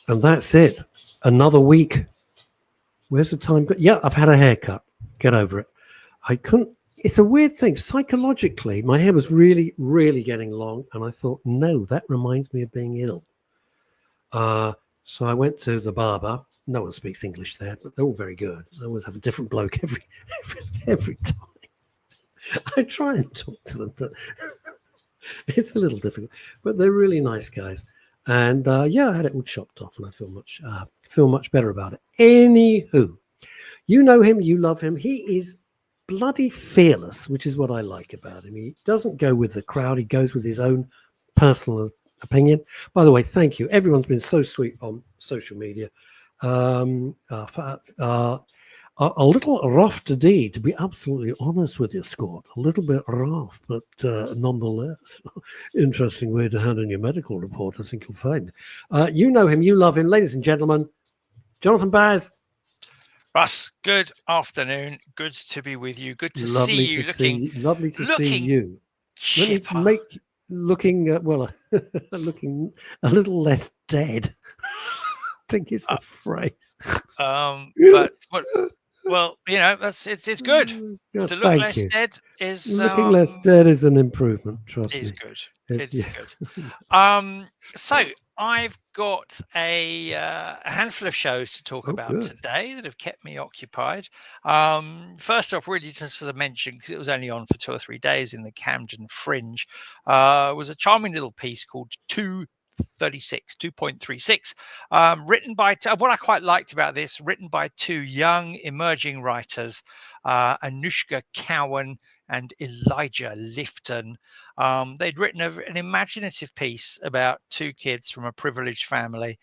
And that's it. Another week. Where's the time? Yeah, I've had a haircut. Get over it. I couldn't. It's a weird thing. Psychologically, my hair was really, really getting long. And I thought, no, that reminds me of being ill. So I went to the barber. No one speaks English there, but they're all very good. I always have a different bloke every time. I try and talk to them, but it's a little difficult. But they're really nice guys. And yeah, I had it all chopped off, and I feel much better about it. Anywho, you know him, you love him. He is bloody fearless, which is what I like about him. He doesn't go with the crowd. He goes with his own personal opinion. By the way, thank you. Everyone's been so sweet on social media. A little rough today, to be absolutely honest with you, Scott. A little bit rough, but nonetheless, interesting way to hand in your medical report, I think you'll find. You know him, you love him. Ladies and gentlemen, Jonathan Baz. Russ, good afternoon. Good to be with you. Good to Lovely see you. Lovely to see you. Let me looking looking a little less dead. I think is the phrase. Well, you know, it's good. To look less dead is looking less dead is an improvement. Trust me. Is good. It's good. So I've got a handful of shows to talk about today that have kept me occupied. First off, really just as I mentioned, because it was only on for 2 or 3 days in the Camden Fringe, was a charming little piece called 2.36, written by what I quite liked about this, written by 2 young emerging writers, Anushka Cowan and Elijah Lifton. They'd written an imaginative piece about 2 kids from a privileged family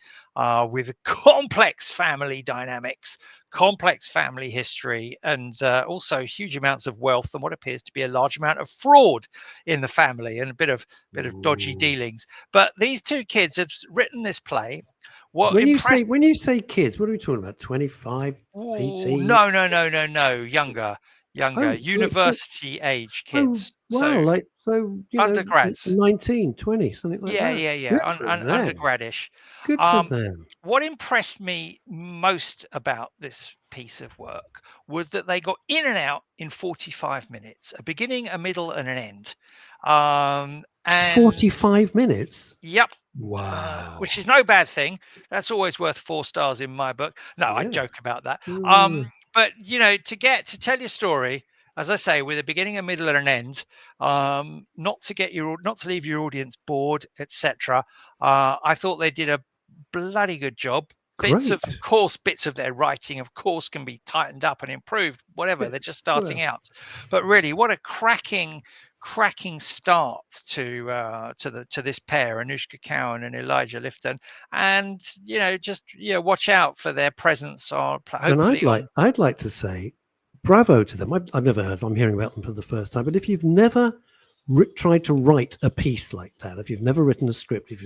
with complex family dynamics, complex family history, and also huge amounts of wealth and what appears to be a large amount of fraud in the family and a bit of dodgy dealings. But these 2 kids had written this play. When you say kids, what are we talking about? 25, 18? No, younger, university age kids. Wow, so undergrads, 19, 20, something like that. Yeah. Undergradish. Good for them. What impressed me most about this piece of work was that they got in and out in 45 minutes, a beginning, a middle, and an end. And 45 minutes? Yep. Wow. Which is no bad thing. That's always worth 4 stars in my book. No, I joke about that. But you know, to tell your story, as I say, with a beginning, a middle, and an end, not to leave your audience bored, etc. I thought they did a bloody good job. Bits of their writing, of course, can be tightened up and improved. Whatever, they're just starting out. But really, what a cracking start to this pair, Anushka Cowan and Elijah Lifton, and watch out for their presence on. And I'd like to say, bravo to them. I've never heard. I'm hearing about them for the first time. But if you've never tried to write a piece like that, if you've never written a script, if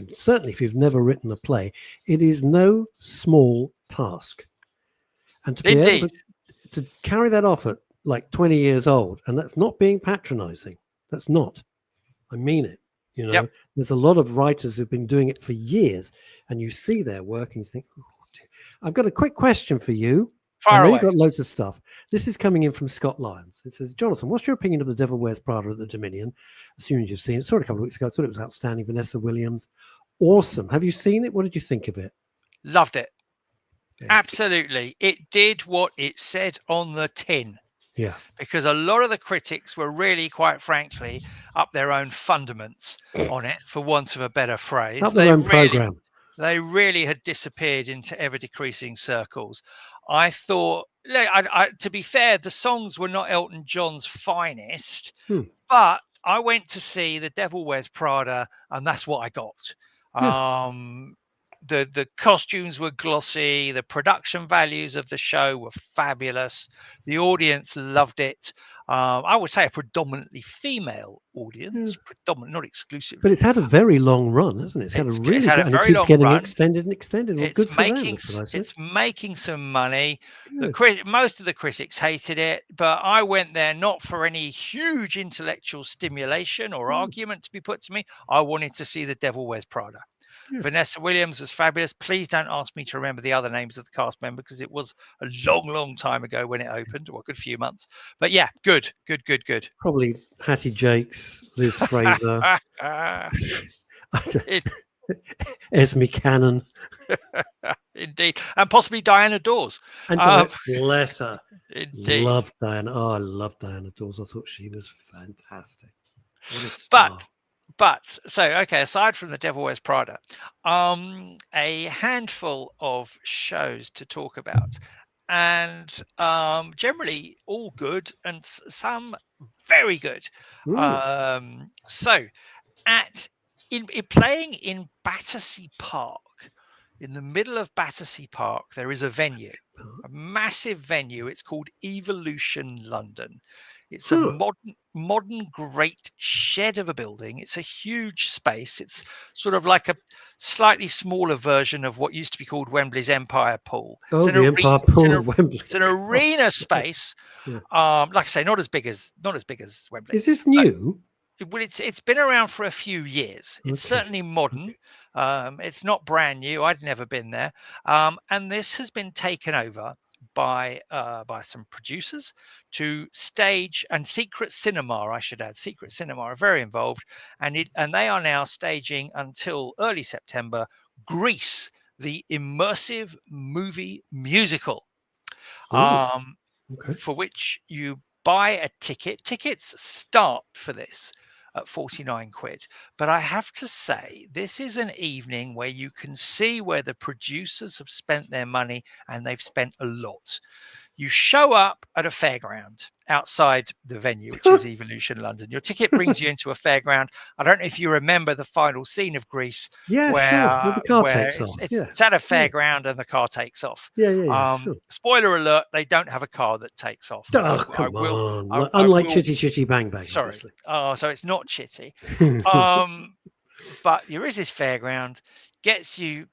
you've never written a play, it is no small task. And to be able to carry that off at like 20 years old, and that's not being patronizing. That's not. I mean it. You know, There's a lot of writers who've been doing it for years, and you see their work and you think, oh, dear. I've got a quick question for you. I know you've got loads of stuff. This is coming in from Scott Lyons. It says, Jonathan, what's your opinion of The Devil Wears Prada at the Dominion? Assuming you've seen it. Saw it a couple of weeks ago. I thought it was outstanding. Vanessa Williams. Awesome. Have you seen it? What did you think of it? Loved it. Absolutely. It did what it said on the tin. Yeah. Because a lot of the critics were really, quite frankly, up their own fundaments on it, for want of a better phrase. Up their own program. They really had disappeared into ever-decreasing circles. I thought, to be fair, the songs were not Elton John's finest, but I went to see The Devil Wears Prada, and that's what I got. Yeah. The costumes were glossy. The production values of the show were fabulous. The audience loved it. I would say a predominantly female audience, not exclusive. But it's had a very long run, hasn't it? It's had a very long run. Extended and extended. Well, it's making some money. Most of the critics hated it, but I went there not for any huge intellectual stimulation or argument to be put to me. I wanted to see The Devil Wears Prada. Yeah. Vanessa Williams was fabulous. Please don't ask me to remember the other names of the cast member because it was a long, long time ago when it opened, or a good few months. But yeah, good. Probably Hattie Jakes, Liz Fraser, It, Esme Cannon, indeed, and possibly Diana Dawes. and bless her. Indeed. Loved Diana. Oh, I loved Diana Dawes. I thought she was fantastic. What a star. But so okay, aside from The Devil Wears Prada, a handful of shows to talk about, and generally all good and some very good. So at in playing in Battersea Park, in the middle of Battersea Park, there is a venue, a massive venue. It's called Evolution London. It's a modern great shed of a building. It's a huge space. It's sort of like a slightly smaller version of what used to be called Wembley's Empire Pool. Oh, the Empire Pool of Wembley. It's an arena space. Yeah. Like I say, not as big as Wembley. Is this new? Well, it's been around for a few years. It's certainly modern. It's not brand new. I'd never been there, and this has been taken over by some producers to stage, and Secret Cinema, I should add. Secret Cinema are very involved, and they are now staging until early September Grease, the immersive movie musical, for which you buy a ticket. Tickets start for this at 49 quid. But I have to say, this is an evening where you can see where the producers have spent their money, and they've spent a lot. You show up at a fairground outside the venue, which is Evolution London. Your ticket brings you into a fairground. I don't know if you remember the final scene of Grease. Yeah, sure. Where the car takes off. It's at a fairground and the car takes off. Yeah, sure. Spoiler alert, they don't have a car that takes off. Oh, come on. Unlike Chitty Chitty Bang Bang. Sorry. Obviously. Oh, so it's not Chitty. But there is this fairground, gets you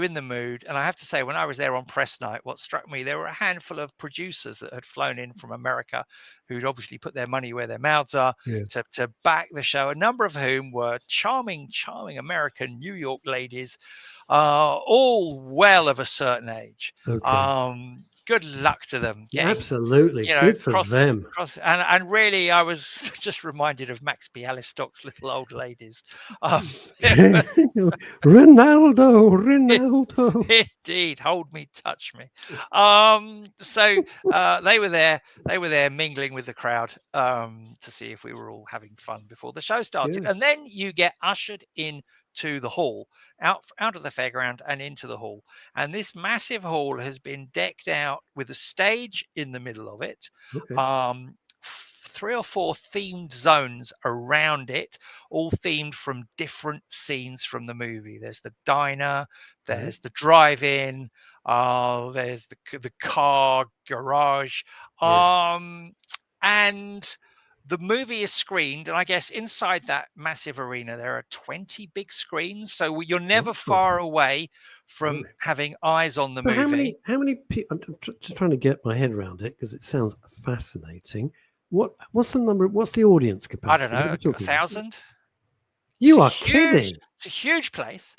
in the mood. And I have to say, when I was there on press night, what struck me, there were a handful of producers that had flown in from America who'd obviously put their money where their mouths are to back the show, a number of whom were charming American New York ladies, all well of a certain age. Good luck to them. Absolutely. Good for them. And really, I was just reminded of Max Bialystok's Little Old Ladies. Ronaldo. Indeed. Hold me, touch me. So they were there mingling with the crowd to see if we were all having fun before the show started. And then you get ushered in to the hall, out of the fairground and into the hall. And this massive hall has been decked out with a stage in the middle of it, 3 or 4 themed zones around it, all themed from different scenes from the movie. There's the diner, there's the drive-in, there's the car garage, and the movie is screened, and I guess inside that massive arena, there are 20 big screens. So you're never far away from having eyes on the movie. How many people? I'm just trying to get my head around it because it sounds fascinating. What's the number? What's the audience capacity? I don't know, 1,000? You are kidding. It's a huge place.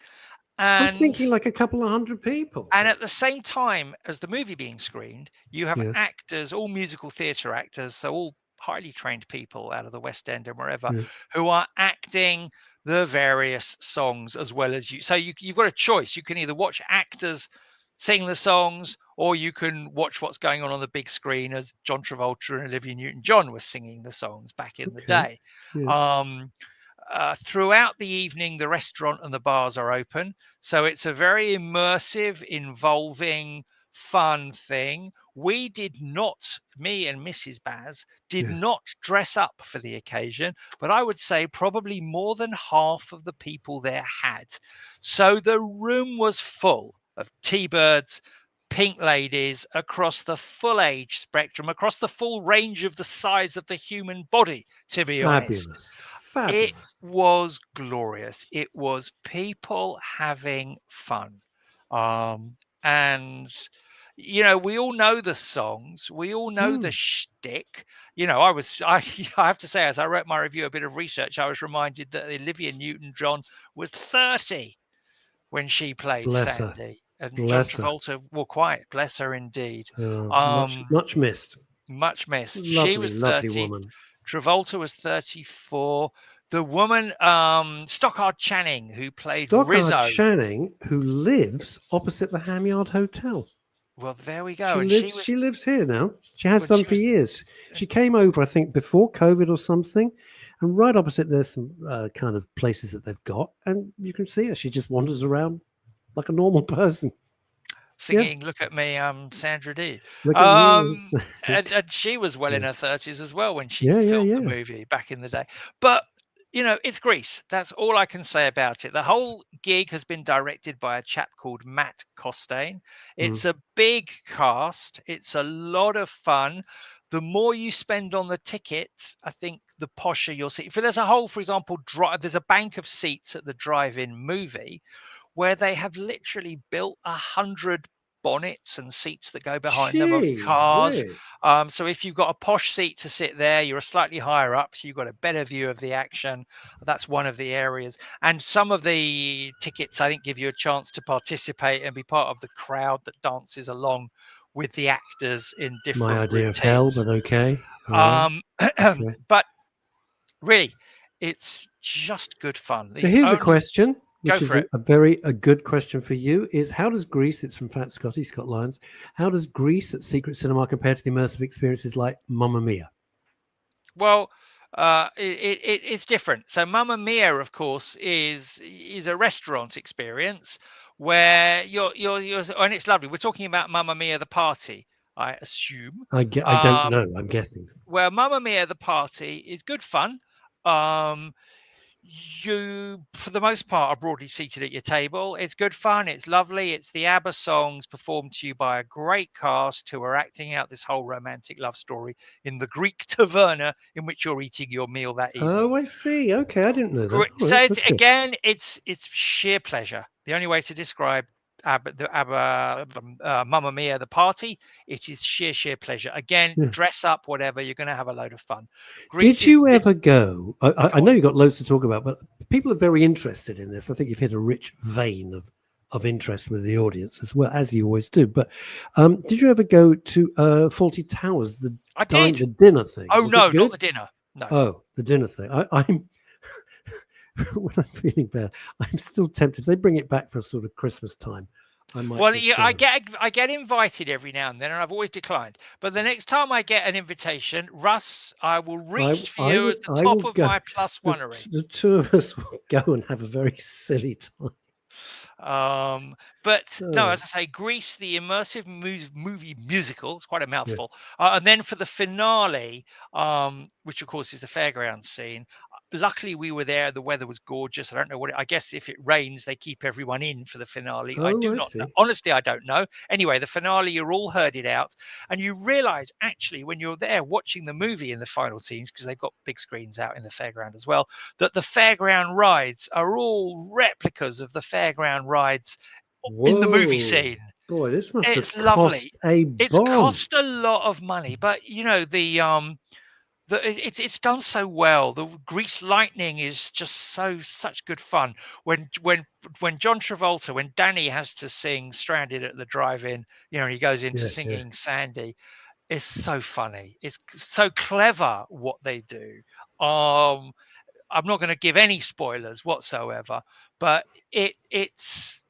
And I'm thinking like a couple of hundred people. And at the same time as the movie being screened, you have actors, all musical theatre actors, so all highly trained people out of the West End and wherever, who are acting the various songs as well as you. So you've got a choice. You can either watch actors sing the songs, or you can watch what's going on the big screen as John Travolta and Olivia Newton-John were singing the songs back in the day. Throughout the evening, the restaurant and the bars are open. So it's a very immersive, involving, fun thing. We did not, me and Mrs. Baz, did not dress up for the occasion, but I would say probably more than half of the people there had. So the room was full of T-birds, pink ladies across the full age spectrum, across the full range of the size of the human body, to be honest. It was glorious. It was people having fun. And you know, we all know the songs, we all know the shtick. You know, I have to say, as I wrote my review, a bit of research, I was reminded that Olivia Newton-John was 30 when she played Bless her. Sandy. And John Bless her. Travolta, well, quite, bless her indeed. Much missed. Much missed. Lovely, She was lovely 30. woman. Travolta was 34. The woman, Stockard Channing, who played Stockard Rizzo. Channing, who lives opposite the Ham Yard Hotel. Well, there we go. She lives here now. She has done for years. She came over, I think, before COVID or something. And right opposite, there's some kind of places that they've got. And you can see her. She just wanders around like a normal person. Singing, Look at Me, Sandra Dee. Look at me. And she was well in her 30s as well when she filmed the movie back in the day. But, you know, it's Grease. That's all I can say about it. The whole gig has been directed by a chap called Matt Costain. It's a big cast. It's a lot of fun. The more you spend on the tickets, I think the posher you'll see. If there's a whole, for example, there's a bank of seats at the drive-in movie where they have literally built 100 bonnets and seats that go behind them of cars. So if you've got a posh seat to sit there, you're slightly higher up, so you've got a better view of the action. That's one of the areas. And some of the tickets, I think, give you a chance to participate and be part of the crowd that dances along with the actors in different My idea routines. of hell, but okay. But really, it's just good fun. So here's a question, which is a good question for you, is how does Grease, it's from Fat Scotty, Scott Lyons, how does Grease at Secret Cinema compare to the immersive experiences like Mamma Mia? Well, it's different. So Mamma Mia, of course, is a restaurant experience where you're and it's lovely. We're talking about Mamma Mia the party, I assume. I don't know. I'm guessing. Where Mamma Mia the party is good fun. You, for the most part, are broadly seated at your table. It's good fun. It's lovely. It's the ABBA songs performed to you by a great cast who are acting out this whole romantic love story in the Greek taverna in which you're eating your meal that evening. Oh, I see. Okay, I didn't know that. So it's sheer pleasure. The only way to describe Mamma Mia the party, it is sheer pleasure. Again, dress up, whatever, you're going to have a load of fun. Did you ever go? I know you've got loads to talk about, but people are very interested in this. I think you've hit a rich vein of interest with the audience as well, as you always do. But did you ever go to Fawlty Towers, the dinner thing? Oh, no, not the dinner. No. Oh, the dinner thing. I'm when I'm feeling bad, I'm still tempted. If they bring it back for sort of Christmas time, I might. Well, I get invited every now and then, and I've always declined. But the next time I get an invitation, Russ, I will reach for you as the top of my +1-ery. The two of us will go and have a very silly time. No, as I say, Grease, the immersive movie musical, it's quite a mouthful. And then for the finale, which of course is the fairgrounds scene, luckily we were there, the weather was gorgeous. I don't know I guess if it rains they keep everyone in for the finale. I do not know. Honestly, I don't know. Anyway, the finale, you're all herded out and you realize actually when you're there watching the movie in the final scenes, because they've got big screens out in the fairground as well, that the fairground rides are all replicas of the fairground rides in the movie scene. Boy, this must have lovely. Cost a bomb. It's cost a lot of money, but you know it's done so well. The Grease lightning is just such good fun. When John Travolta, when Danny has to sing "Stranded at the Drive-In," you know, he goes into singing Sandy. It's so funny. It's so clever what they do. I'm not going to give any spoilers whatsoever, but it's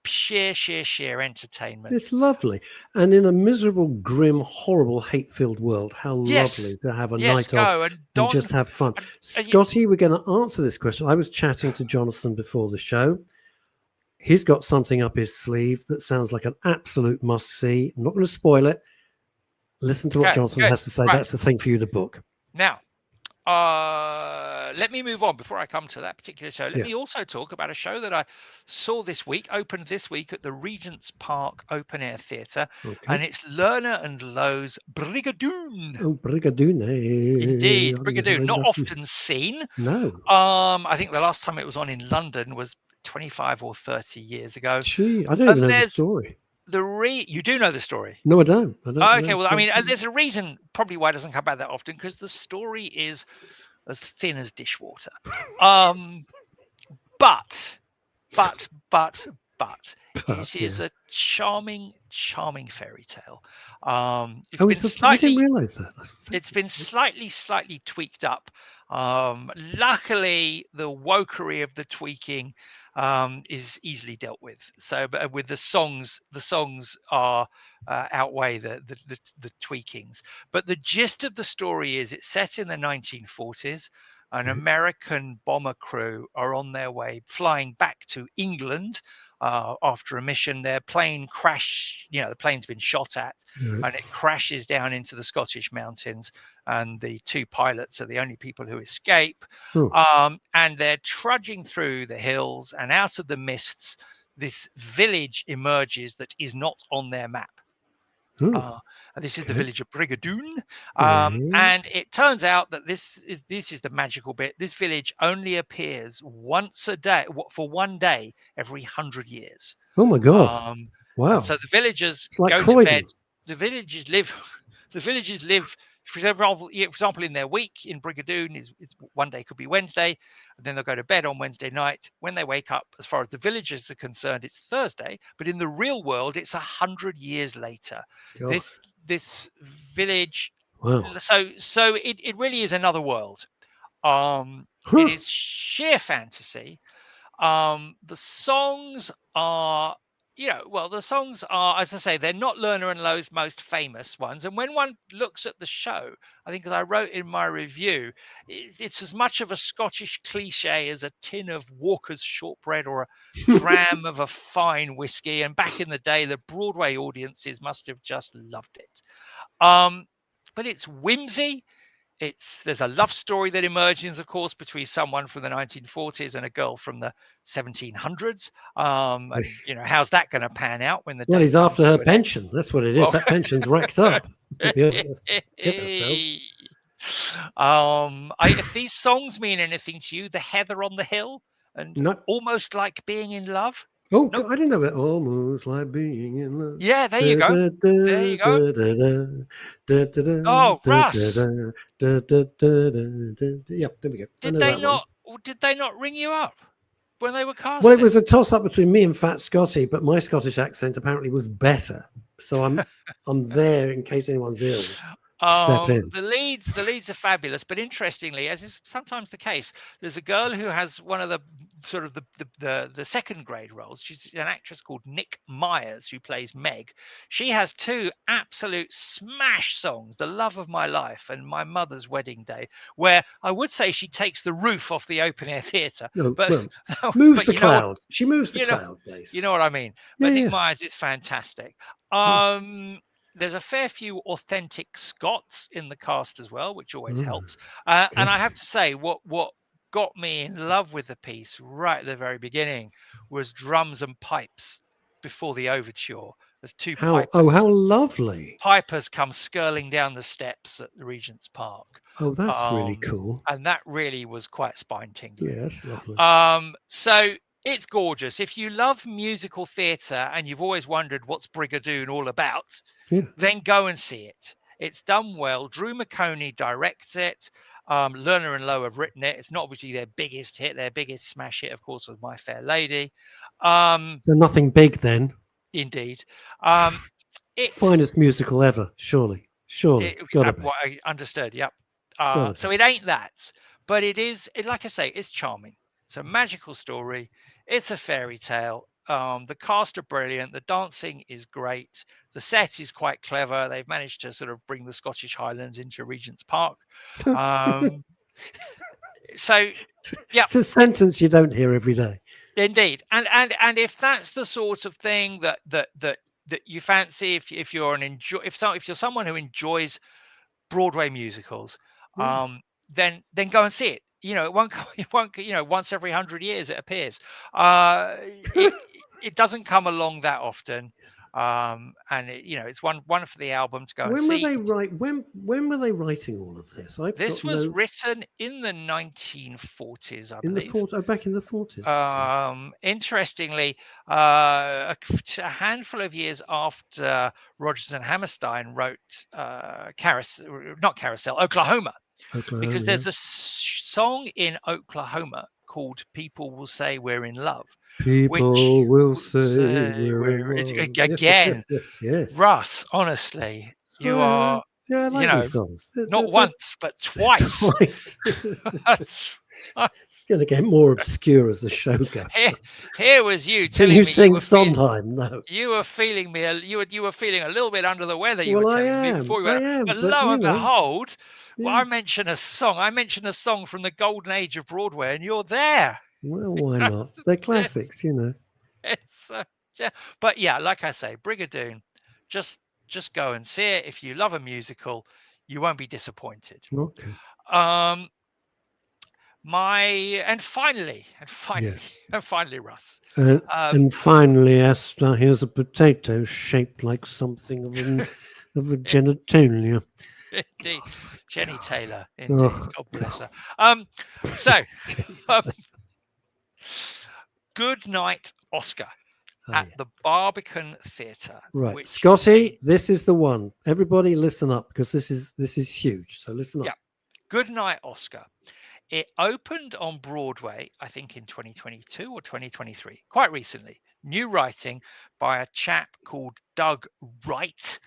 sheer entertainment. It's lovely. And in a miserable, grim, horrible, hate-filled world, how lovely to have a night off and just have fun. Scotty, we're going to answer this question. I was chatting to Jonathan before the show. He's got something up his sleeve that sounds like an absolute must-see. I'm not going to spoil it. Listen to what Jonathan has to say. Right. That's the thing for you to book. Now, let me move on before I come to that particular show. Let me also talk about a show that I saw this week, opened this week at the Regent's Park Open Air Theatre, and it's Lerner and Lowe's Brigadoon. Oh, Brigadoon. Indeed, Brigadoon. Not often seen. No. I think the last time it was on in London was 25 or 30 years ago. Gee, I don't even know the story. You do know the story? No, I don't. Okay, well, I mean, there's a reason probably why it doesn't come back that often, because the story is as thin as dishwater. But but it is a charming, charming fairy tale. It's Oh, been I didn't slightly, realize that. it's been slightly tweaked up. Luckily, the wokery of the tweaking is easily dealt with. So, but with the songs are outweigh the tweakings. But the gist of the story is it's set in the 1940s. An American bomber crew are on their way flying back to England after a mission. Their plane crash, the plane's been shot at, and it crashes down into the Scottish mountains. And the two pilots are the only people who escape. And they're trudging through the hills, and out of the mists, this village emerges that is not on their map. This is the village of Brigadoon, and it turns out that this is the magical bit. This village only appears once a day, for one day every 100 years. Oh my God! Wow! So the villagers like go Croydon. to bed. The villagers live. The villagers live. For example, in their week in Brigadoon is one day could be Wednesday, and then they'll go to bed on Wednesday night. When they wake up, as far as the villagers are concerned, it's Thursday. But in the real world, it's 100 years later. God. This village. Wow. So it really is another world. It is sheer fantasy. The songs are. The songs are, as I say, they're not Lerner and Lowe's most famous ones. And when one looks at the show, I think, as I wrote in my review, it's as much of a Scottish cliche as a tin of Walker's shortbread or a dram of a fine whiskey. And back in the day, the Broadway audiences must have just loved it. But it's whimsy. There's a love story that emerges, of course, between someone from the 1940s and a girl from the 1700s. And how's that going to pan out when the he's after her pension? That's what it is. That pension's racked up. If these songs mean anything to you, the heather on the hill and almost like being in love. Oh, nope. I didn't know it. Almost like being in love. Yeah, there you go. There you go. Oh, Russ. Yeah, there we go. Did they not ring you up when they were casting? Well, it was a toss-up between me and Fat Scotty, but my Scottish accent apparently was better. So I'm there in case anyone's ill. The leads are fabulous, but interestingly, as is sometimes the case, there's a girl who has one of the sort of the second grade roles. She's an actress called Nick Myers who plays Meg. She has two absolute smash songs, "The Love of My Life" and "My Mother's Wedding Day," where I would say she takes the roof off the open air theatre. Moves the cloud. She moves the cloud base. You know what I mean? But Nick Myers is fantastic. There's a fair few authentic Scots in the cast as well, which always helps. And I have to say, what got me in love with the piece right at the very beginning was drums and pipes before the overture. There's two pipers. Oh, how lovely. Pipers come skirling down the steps at the Regent's Park. Oh, that's really cool. And that really was quite spine-tingling. Yes, lovely. So it's gorgeous. If you love musical theatre and you've always wondered what's Brigadoon all about, then go and see it. It's done well. Drew McConey directs it. Lerner and Lowe have written it. It's not obviously their biggest hit. Their biggest smash hit, of course, was My Fair Lady. So nothing big then. Indeed. It's finest musical ever, surely. I understood, yep. So it ain't that, but it is, like I say, it's charming. It's a magical story. It's a fairy tale. The cast are brilliant. The dancing is great. The set is quite clever. They've managed to sort of bring the Scottish Highlands into Regent's Park. So, yeah, it's a sentence you don't hear every day. Indeed, and if that's the sort of thing that you fancy, if you're someone who enjoys Broadway musicals, then go and see it. It won't. Once every 100 years it appears. It doesn't come along that often, and it's one for the album to go and see. When were they writing all of this? This was written in the 1940s, I believe. Back in the 40s. Interestingly, a handful of years after Rodgers and Hammerstein wrote Oklahoma. Because there's a song in Oklahoma called People Will Say We're in Love. People will say we're in we're love. again, Yes. Russ, honestly, you Oh, are, yeah, I like these songs. not once, but twice. Twice. Twice. Going to get more obscure as the show goes. Here was you Can telling you me sing Sondheim? No. you were feeling me. You were feeling a little bit under the weather. You Well, were I telling me am. before you I went. am. But But lo you and know, behold, well, yeah. I mentioned a song. I mentioned a song from the golden age of Broadway, and you're there. Well, why not? They're classics, you know. It's yeah. But yeah, like I say, Brigadoon, just go and see it. If you love a musical, you won't be disappointed. Okay. Um, and finally, Yeah. and finally, Russ. And finally, Esther, here's a potato shaped like something of a genitalia. Indeed, Jenny Taylor. Indeed, Oh, God bless her. God. So, um, Good Night, Oscar at the Barbican Theatre. Right, Which Scotty, this is the one. Everybody, listen up because this is huge. So listen up. Yeah, Good Night, Oscar. It opened on Broadway, I think in 2022 or 2023, quite recently. New writing by a chap called Doug Wright,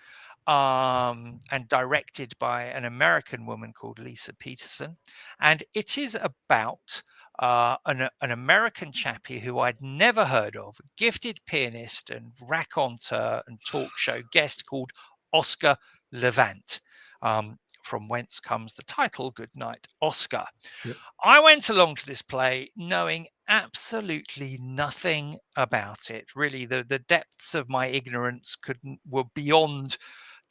and directed by an American woman called Lisa Peterson. And it is about an American chappie who I'd never heard of, a gifted pianist and raconteur and talk show guest called Oscar Levant. From whence comes the title, Good Night, Oscar. Yep. I went along to this play knowing absolutely nothing about it. Really, the depths of my ignorance were beyond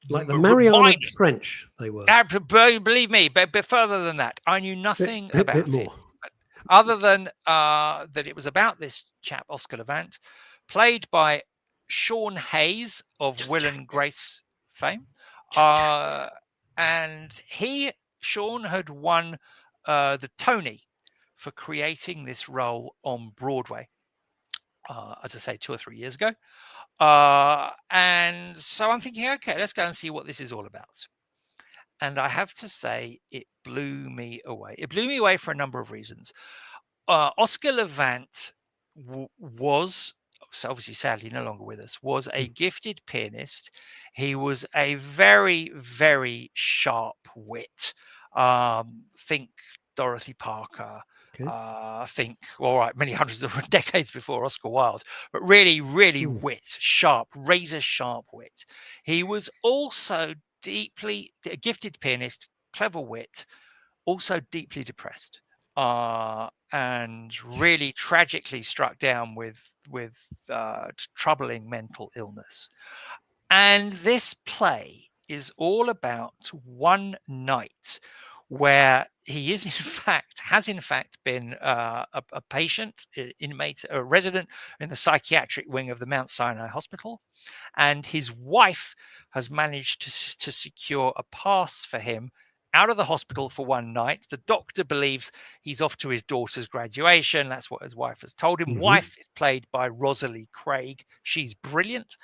Like the Mariana mine. Trench, they were. Believe me, but further than that, I knew nothing about bit more. it. Other than that it was about this chap, Oscar Levant, played by Sean Hayes of Will and Grace fame. And Sean had won the Tony for creating this role on Broadway, as I say, 2 or 3 years ago. And so I'm thinking, okay, let's go and see what this is all about. And I have to say, it blew me away. It blew me away for a number of reasons. Oscar Levant was, so obviously sadly no longer with us, was a gifted pianist. He was a very, very sharp wit. Think Dorothy Parker. Think, all right, many hundreds of decades before Oscar Wilde, but really, really wit, sharp, razor sharp wit. He was also deeply a gifted pianist, clever wit, also deeply depressed, and really tragically struck down with troubling mental illness. And this play is all about one night where he is has in fact been a patient, inmate, a resident in the psychiatric wing of the Mount Sinai Hospital, and his wife has managed to secure a pass for him out of the hospital for one night. The doctor believes he's off to his daughter's graduation. That's what his wife has told him. Wife is played by Rosalie Craig. She's brilliant.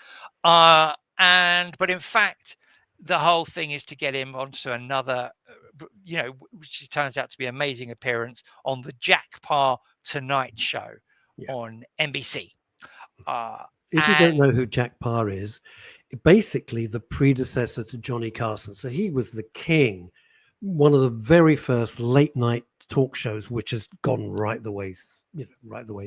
But in fact, the whole thing is to get him onto another, which turns out to be an amazing appearance on the Jack Parr Tonight Show on NBC. If you don't know who Jack Parr is, basically the predecessor to Johnny Carson. So he was the king, one of the very first late night talk shows, which has gone right the way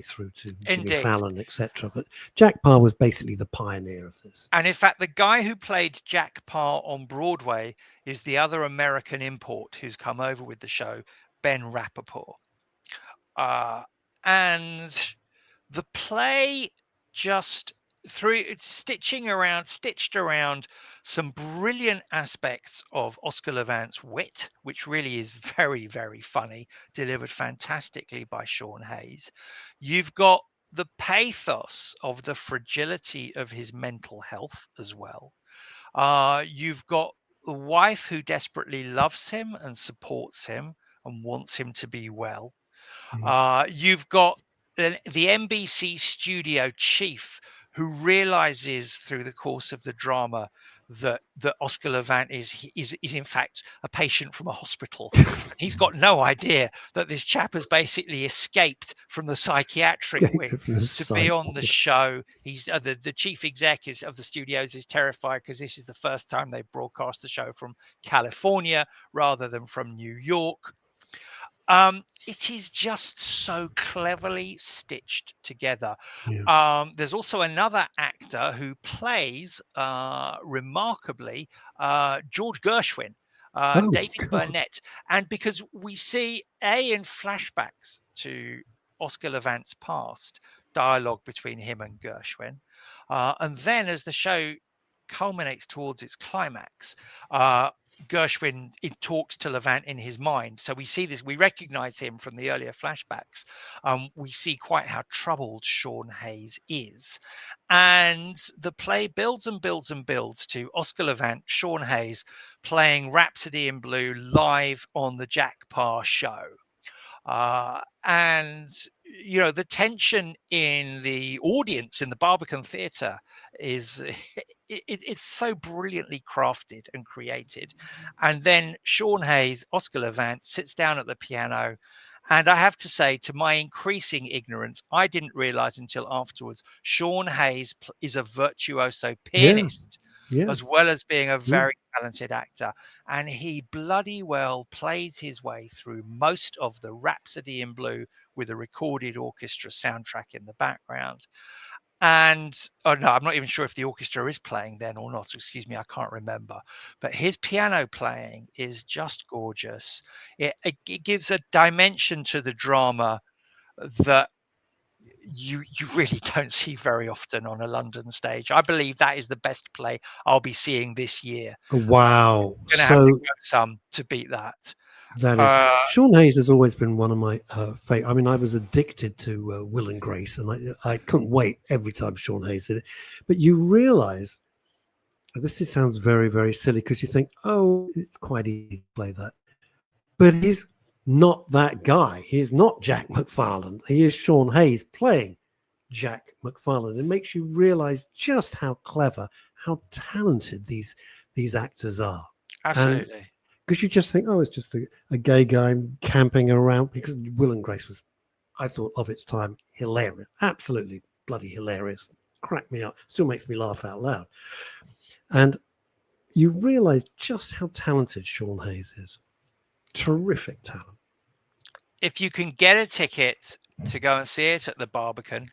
through to Jimmy Fallon, etc. But Jack Parr was basically the pioneer of this. And in fact, the guy who played Jack Parr on Broadway is the other American import who's come over with the show, Ben Rappaport. And the play just stitched around some brilliant aspects of Oscar Levant's wit, which really is very, very funny, delivered fantastically by Sean Hayes. You've got the pathos of the fragility of his mental health as well. You've got the wife who desperately loves him and supports him and wants him to be well. You've got the NBC studio chief who realizes through the course of the drama that Oscar Levant is in fact a patient from a hospital. He's got no idea that this chap has basically escaped from the psychiatric wing to be on the show. He's the chief executive of the studios is terrified because this is the first time they've broadcast the show from California rather than from New York. It is just so cleverly stitched together. Yeah. There's also another actor who plays remarkably George Gershwin, David Burnett. And because we see in flashbacks to Oscar Levant's past, dialogue between him and Gershwin. And then as the show culminates towards its climax, Gershwin talks to Levant in his mind. So we see this, we recognize him from the earlier flashbacks. We see quite how troubled Sean Hayes is. And the play builds and builds and builds to Oscar Levant, Sean Hayes playing Rhapsody in Blue live on the Jack Parr show. And you know, the tension in the audience in the Barbican Theatre is it's so brilliantly crafted and created. And then Sean Hayes, Oscar Levant, sits down at the piano. And I have to say, to my increasing ignorance, I didn't realize until afterwards, Sean Hayes is a virtuoso pianist, as well as being a very talented actor. And he bloody well plays his way through most of the Rhapsody in Blue with a recorded orchestra soundtrack in the background. And oh no, I'm not even sure if the orchestra is playing then or not. Excuse me, I can't remember. But his piano playing is just gorgeous. It gives a dimension to the drama that you really don't see very often on a London stage. I believe that is the best play I'll be seeing this year. Wow. Gonna have to go some to beat that. That is, Sean Hayes has always been one of my favorite. I mean, I was addicted to Will and Grace, and I couldn't wait every time Sean Hayes did it. But you realize, this sounds very, very silly because you think, oh, it's quite easy to play that. But he's not that guy. He's not Jack McFarlane. He is Sean Hayes playing Jack McFarlane. It makes you realize just how clever, how talented these actors are. Absolutely. Because you just think, oh, it's just a gay guy camping around. Because Will and Grace was, I thought, of its time, hilarious. Absolutely bloody hilarious. Cracked me up. Still makes me laugh out loud. And you realize just how talented Sean Hayes is. Terrific talent. If you can get a ticket to go and see it at the Barbican,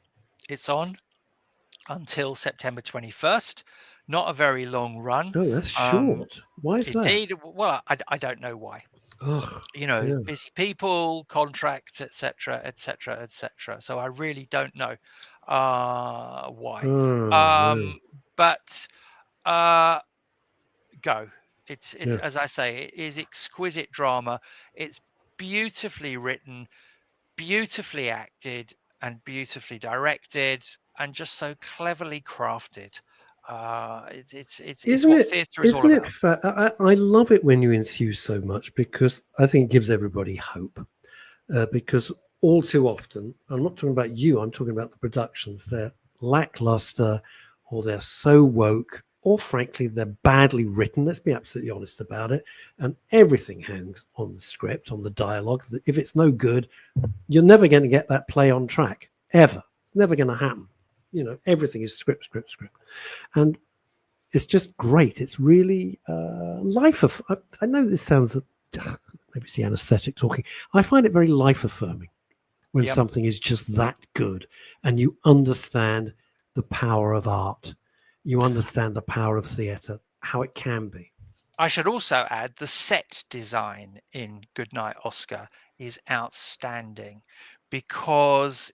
it's on until September 21st. Not a very long run. Oh, that's short. Why is indeed, that? Well, I don't know why. Oh, you know, busy people, contracts, etc., etc., etc. So I really don't know why. But go. It's as I say, it is exquisite drama. It's beautifully written, beautifully acted, and beautifully directed, and just so cleverly crafted. It's what theatre is all about. I love it when you enthuse so much because I think it gives everybody hope. Because all too often, I'm not talking about you, I'm talking about the productions. They're lackluster, or they're so woke, or frankly, they're badly written. Let's be absolutely honest about it. And everything hangs on the script, on the dialogue. If it's no good, you're never going to get that play on track, ever. Never going to happen. You know, everything is script. And it's just great. It's really I know this sounds, maybe it's the anesthetic talking. I find it very life affirming when something is just that good and you understand the power of art. You understand the power of theatre, how it can be. I should also add the set design in Goodnight Oscar is outstanding because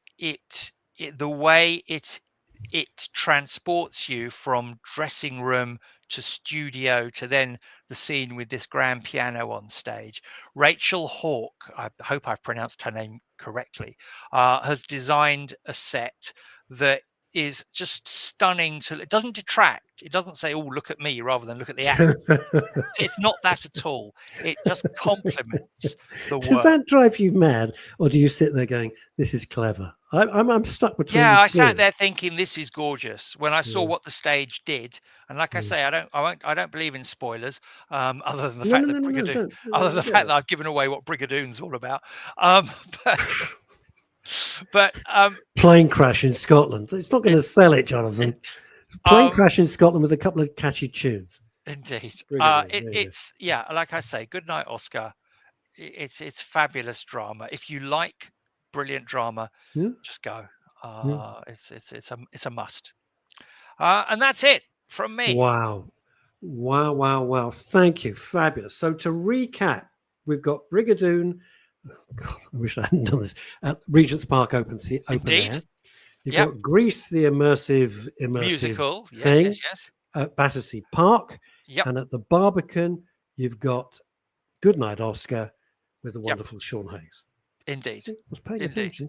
the way it transports you from dressing room to studio to then the scene with this grand piano on stage. Rachel Hawke, I hope I've pronounced her name correctly, has designed a set that is just stunning. It doesn't detract. It doesn't say, "Oh, look at me," rather than look at the actor. It's not that at all. It just complements the work. Does that drive you mad, or do you sit there going, "This is clever"? I'm stuck between the Yeah, I two. sat there thinking this is gorgeous when I saw what the stage did, and like I say, I don't believe in spoilers, other than the fact that Brigadoon, other than the fact that I've given away what Brigadoon's all about. But plane crash in Scotland. It's not going to sell it, Jonathan. Plane crash in Scotland with a couple of catchy tunes. Indeed, it's like I say, good night, Oscar. It's fabulous drama. If you like brilliant drama, just go. It's a must. And that's it from me. Wow. Thank you. Fabulous. So to recap, we've got Brigadoon. God, I wish I hadn't done this. At Regent's Park open air. You've got Grease, the immersive musical thing. Yes. At Battersea Park. Yep. And at the Barbican, you've got Goodnight Oscar with the wonderful Sean Hayes. Indeed. I was paying attention.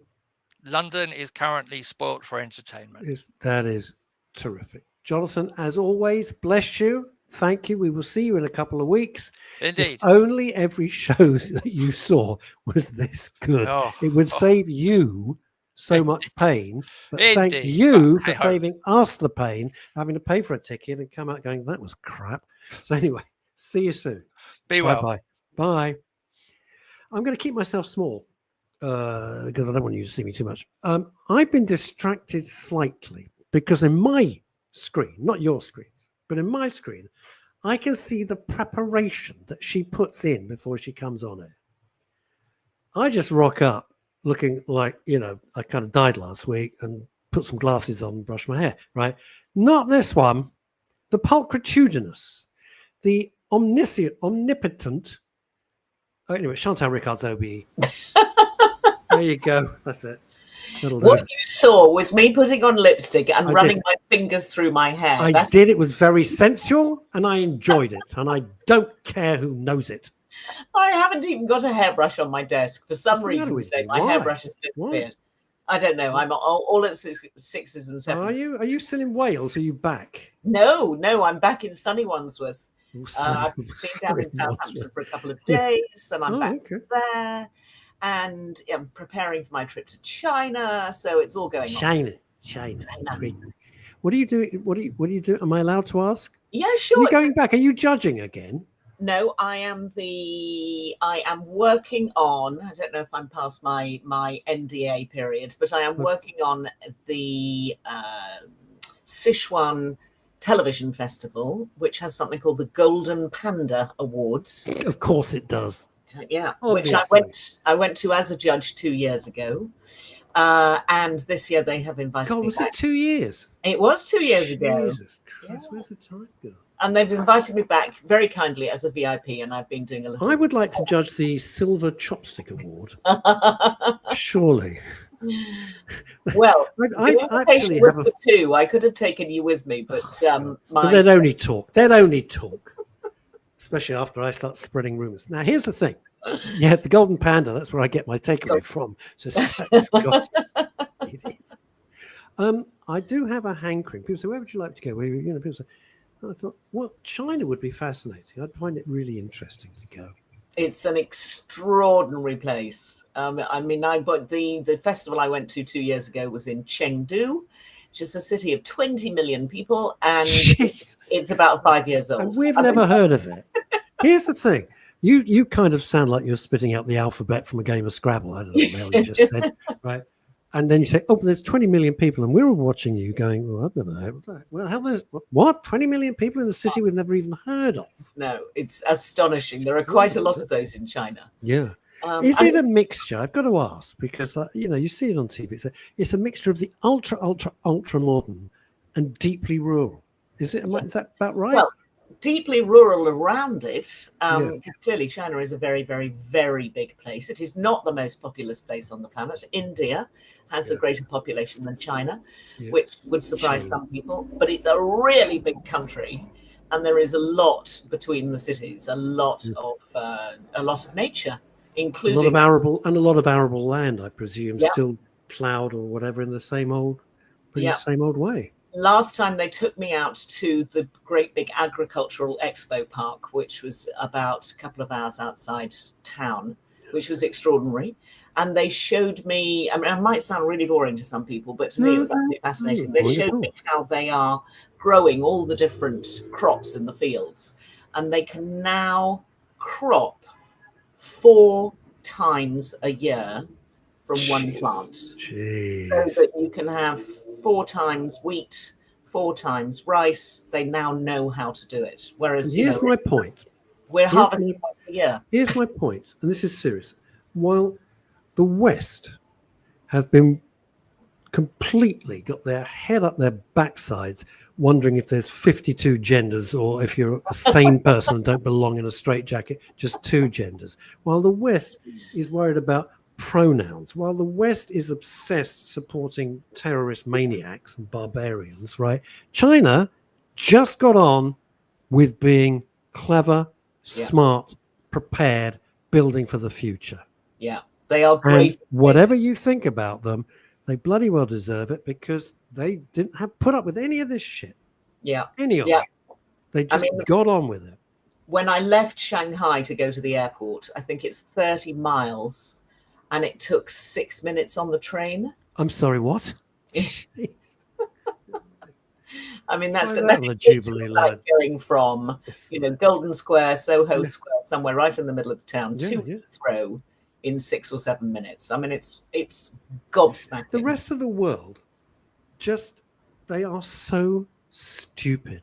London is currently spoilt for entertainment. That is terrific. Jonathan, as always, bless you. Thank you. We will see you in a couple of weeks. Indeed. If only every show that you saw was this good. It would save you so much pain. But thank you for saving us the pain, having to pay for a ticket and come out going, that was crap. So anyway, see you soon. Be well. Bye. I'm going to keep myself small because I don't want you to see me too much. I've been distracted slightly because in my screen, not your screens, but in my screen, I can see the preparation that she puts in before she comes on it. I just rock up looking like, I kind of died last week and put some glasses on and brush my hair, right? Not this one. The pulchritudinous, the omnipotent. Oh, anyway, Chantal Rickards OBE. There you go. That's it. What you saw was me putting on lipstick and running my fingers through my hair. I did. It was very sensual and I enjoyed it. And I don't care who knows it. I haven't even got a hairbrush on my desk. For some reason today, my hairbrush has disappeared. I don't know. I'm all at sixes and sevens. Are you still in Wales? Are you back? No, I'm back in sunny Wandsworth. I've been down in Southampton for a couple of days and I'm back there. And I'm preparing for my trip to China, so it's all going on. China. Great. What are you doing? What do you do? Am I allowed to ask? Yeah, sure. Are you going back? Are you judging again? No, I am working on. I don't know if I'm past my NDA period, but I am working on the Sichuan Television Festival, which has something called the Golden Panda Awards. Of course, it does. Yeah, obviously. Which I went to as a judge 2 years ago, and this year they have invited me was back. It 2 years? It was 2 years ago. Jesus Christ, where's the time go? And they've invited me back very kindly as a VIP, and I've been doing a little. I would like to judge the Silver Chopstick Award. Surely. Well, I actually have for two. I could have taken you with me, but but they'd only talk. Especially after I start spreading rumors. Now, here's the thing. Yeah, the Golden Panda, that's where I get my takeaway from. So I do have a hankering. People say, where would you like to go? People say, I thought, well, China would be fascinating. I'd find it really interesting to go. It's an extraordinary place. The festival I went to 2 years ago was in Chengdu, which is a city of 20 million people, and it's about 5 years old. And we've never heard of it. Here's the thing. You kind of sound like you're spitting out the alphabet from a game of Scrabble. I don't know what you just said, right? And then you say, oh, there's 20 million people, and we're all watching you going, well, I don't know. Well, what? 20 million people in a city we've never even heard of? No, it's astonishing. There are quite a lot of those in China. Yeah. Is it a mixture? I've got to ask, because, you see it on TV. It's a mixture of the ultra modern and deeply rural. Is that about right? Well, deeply rural around it, because clearly China is a very, very, very big place. It is not the most populous place on the planet. India has a greater population than China, which would surprise some people, but it's a really big country, and there is a lot between the cities, a lot of nature, including a lot of arable land, I presume, still ploughed or whatever in the same old pretty same old way. Last time they took me out to the great big agricultural expo park, which was about a couple of hours outside town, which was extraordinary. And they showed me, I mean, it might sound really boring to some people, but to me it was absolutely fascinating. They showed me how they are growing all the different crops in the fields. And they can now crop 4 times a year from one plant. Jeez. So that you can have 4 times wheat, 4 times rice. They now know how to do it. Whereas, here's my point. We're harvesting once a year. Here's my point, and this is serious. While the West have been completely got their head up their backsides, wondering if there's 52 genders or if you're a sane person and don't belong in a straitjacket, just 2 genders. While the West is worried about pronouns, while the West is obsessed supporting terrorist maniacs and barbarians, right? China just got on with being clever, smart, prepared, building for the future. Yeah, they are great. And whatever you think about them, they bloody well deserve it because they didn't have put up with any of this shit. Yeah. Any of it. They just got on with it. When I left Shanghai to go to the airport, I think it's 30 miles and it took 6 minutes on the train. I'm sorry, what? I mean, that's the Jubilee line. Like going from, Golden Square, Soho Square, somewhere right in the middle of the town to Heathrow in 6 or 7 minutes. I mean, it's gobsmacking. The rest of the world, they are so stupid.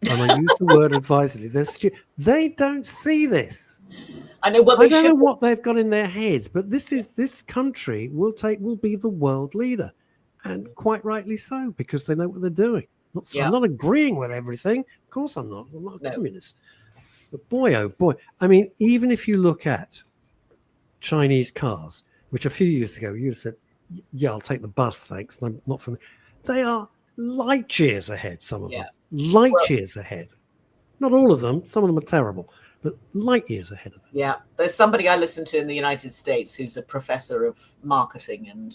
And I use the word advisedly. They're stupid. They don't see this. I know. Well, I don't know what they've got in their heads, but this country will be the world leader, and quite rightly so, because they know what they're doing. I'm not agreeing with everything. Of course, I'm not. I'm not a communist. But boy, oh boy, I mean, even if you look at Chinese cars, which a few years ago you said, "Yeah, I'll take the bus, thanks." I'm not from. They are light years ahead. Some of them, light years ahead. Not all of them. Some of them are terrible, but light years ahead of them. Yeah, there's somebody I listen to in the United States who's a professor of marketing and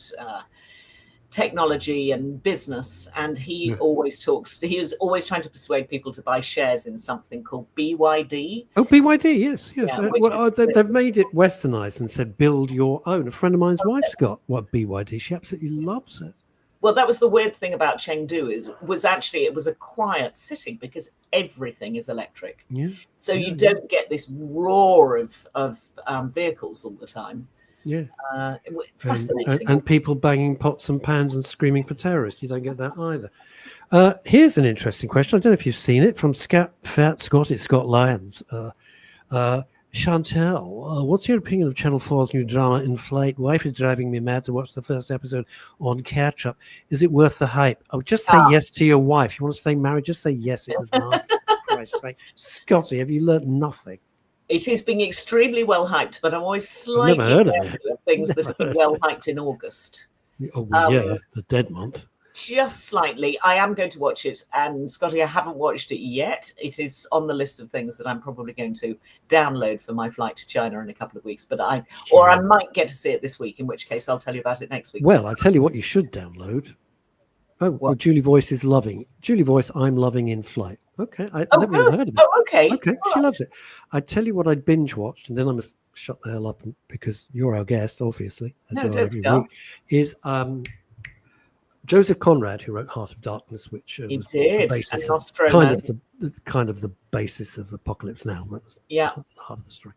technology and business, and he always was always trying to persuade people to buy shares in something called BYD. Oh, BYD, yes. They've made it westernized and said build your own. A friend of mine's wife's got BYD. She absolutely loves it. Well, that was the weird thing about Chengdu it was a quiet city because everything is electric. Yeah. So you don't get this roar of vehicles all the time. Yeah. Fascinating. And people banging pots and pans and screaming for terrorists. You don't get that either. Here's an interesting question. I don't know if you've seen it from Fat Scott. It's Scott Lyons. Chantal, what's your opinion of Channel 4's new drama In Flight? Wife is driving me mad to watch the first episode on catch up. Is it worth the hype? Oh, just say yes to your wife. You want to stay married? Just say yes. It was marvelous. For Christ's sake. Scotty, have you learned nothing? It is being extremely well hyped, but I'm always slightly careful of things that have been well hyped in August. Oh, well, the dead month. Just slightly. I am going to watch it, and Scotty, I haven't watched it yet. It is on the list of things that I'm probably going to download for my flight to China in a couple of weeks. But I might get to see it this week, in which case I'll tell you about it next week. Well, I tell you what, you should download. Well, Julie Voice is loving. Julie Voice, I'm loving In Flight. Okay, I never even heard of it. Oh, okay. Okay, she loves it. I tell you what, I binge watched, and then I must shut the hell up because you're our guest, obviously. Is Joseph Conrad, who wrote Heart of Darkness, which was the basis kind of the basis of Apocalypse Now. That was the heart of the story.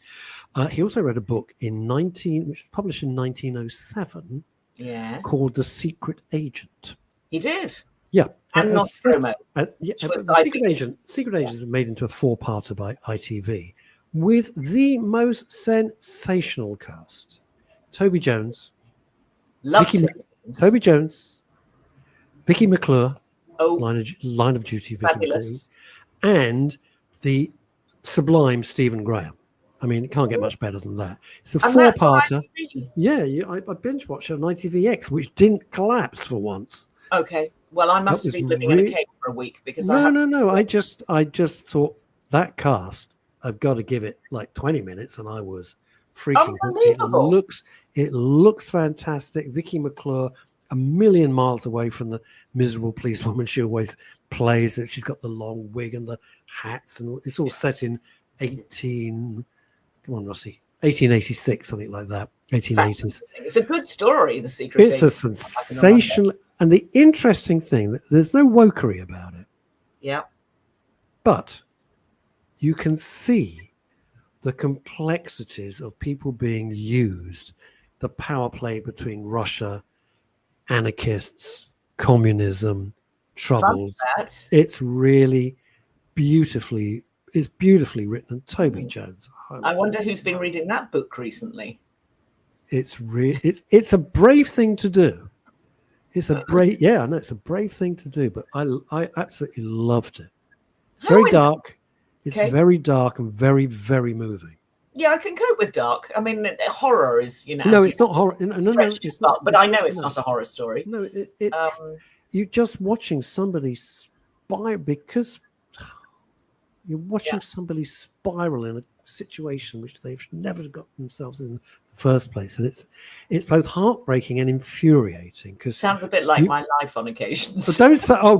He also wrote a book which was published in 1907, called The Secret Agent. He did. Yeah. And Nostromo. Secret Agent was made into a 4-parter by ITV with the most sensational cast. Toby Jones. Toby Jones. Vicky McClure, Line of Duty, Vicky McClure, and the sublime Stephen Graham. I mean, it can't get much better than that. It's a 4-parter. I binge watched it on ITVX, which didn't collapse for once. Okay. Well, I must have been living in a cave for a week because No. I just thought that cast, I've got to give it like 20 minutes, and I was freaking. Unbelievable. It looks fantastic. Vicky McClure. a million miles away from the miserable policewoman she always plays. She's got the long wig and the hats, and it's all set in 1886, something like that, 1880s. It's a good story, The Secret It's a sensational, and the interesting thing, there's no wokery about it. Yeah. But you can see the complexities of people being used, the power play between Russia, anarchists, communism, troubles. It's really beautifully written. And Toby Jones. I wonder who's been reading that book recently. It's a brave thing to do. It's a brave, yeah, I know it's a brave thing to do, but I absolutely loved it. It's very dark. It's very dark and very, very moving. Yeah, I can cope with dark. I mean, horror is, No, it's not horror. No, it's not. But I know it's not a horror story. No, it's you're just watching somebody spiral, because you're watching somebody spiral in a situation which they've never got themselves in the first place, and it's both heartbreaking and infuriating. Because sounds a bit like my life on occasions. But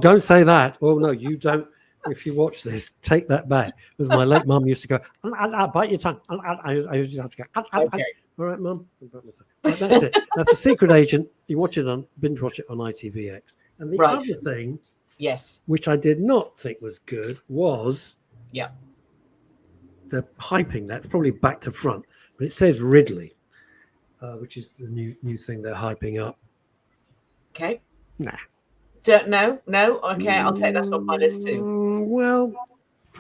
don't say that. Oh no, you don't. If you watch this, take that back. Because my late mum used to go, bite your tongue. I used to have to go, okay. All right, mum. That's it. That's The Secret Agent. You binge watch it on ITVX. And the other thing, which I did not think was good, was the hyping. That's probably back to front, but it says Ridley, which is the new thing they're hyping up. Okay. Nah. No. Okay, I'll take that off my list too. Well,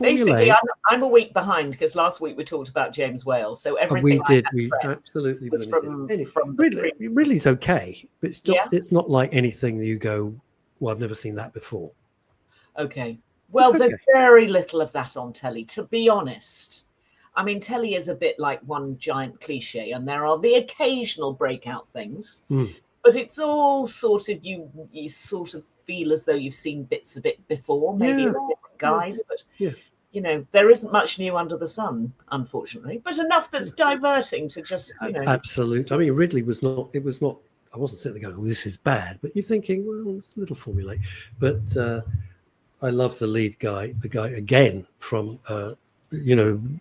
basically, I'm a week behind because last week we talked about James Whale, so everything we absolutely was from Ridley's okay, but it's not like anything you go, well, I've never seen that before. Okay. Well, there's very little of that on telly, to be honest. I mean, telly is a bit like one giant cliche, and there are the occasional breakout things. But it's all sort of, you sort of feel as though you've seen bits of it before, maybe with different guys. But, you know, there isn't much new under the sun, unfortunately. But enough that's diverting to just, you know. Absolutely. I mean, Ridley was not, I wasn't sitting there going, oh, this is bad. But you're thinking, well, it's a little formulaic. But I love the lead guy, the guy, again, from,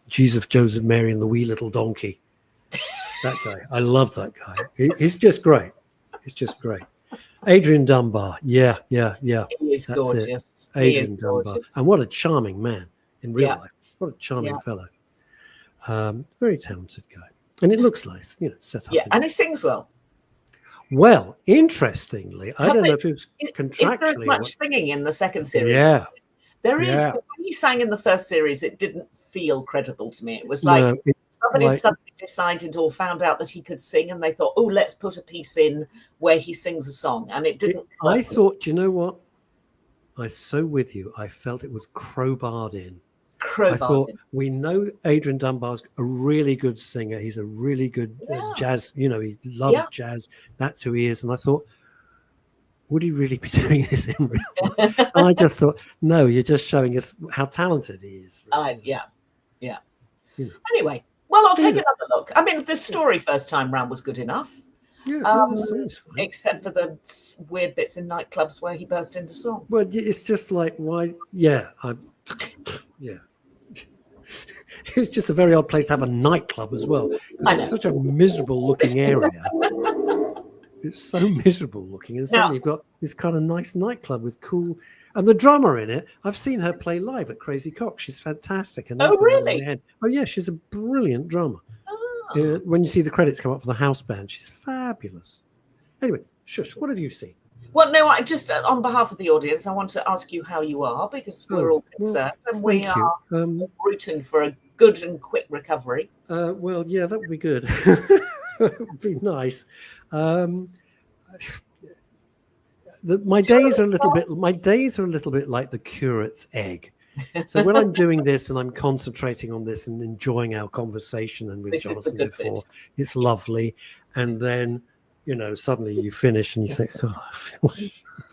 Jesus, Joseph, Mary and the Wee Little Donkey. That guy. I love that guy. He's just great. It's just great. Adrian Dunbar. Yeah. He is gorgeous. Adrian Dunbar. And what a charming man in real life. What a charming fellow. Very talented guy. And it looks nice, set up. Yeah, and he sings well. Well, interestingly, I don't know if it was contractually. If there's much singing in the second series. Yeah. There is. When he sang in the first series, it didn't feel credible to me. It was like somebody suddenly decided or found out that he could sing, and they thought, oh, let's put a piece in where he sings a song. And it didn't. I thought, you know what? I'm so with you. I felt it was crowbarred in. I thought, we know Adrian Dunbar's a really good singer. He's a really good jazz, he loves jazz. That's who he is. And I thought, would he really be doing this in real life? And I just thought, no, you're just showing us how talented he is. Really. Yeah. Anyway, well, I'll take another look. I mean, the story first time round was good enough. Yeah, except for the weird bits in nightclubs where he burst into song. Well, it's just like, why? Yeah. It's just a very odd place to have a nightclub as well. It's such a miserable looking area. It's so miserable looking. And suddenly you've got this kind of nice nightclub with cool... And the drummer in it, I've seen her play live at Crazy Cock. She's fantastic. And really? Oh, yeah, she's a brilliant drummer. When you see the credits come up for the house band, she's fabulous. Anyway, Shush, what have you seen? Well, no, I just, on behalf of the audience, I want to ask you how you are, because we're all concerned, and we are rooting for a good and quick recovery. Well, yeah, that would be good. It would be nice. My days are a little bit like the curate's egg. So when I'm doing this and I'm concentrating on this and enjoying our conversation and with Jonathan before, it's lovely. And then, suddenly you finish and you think, oh, I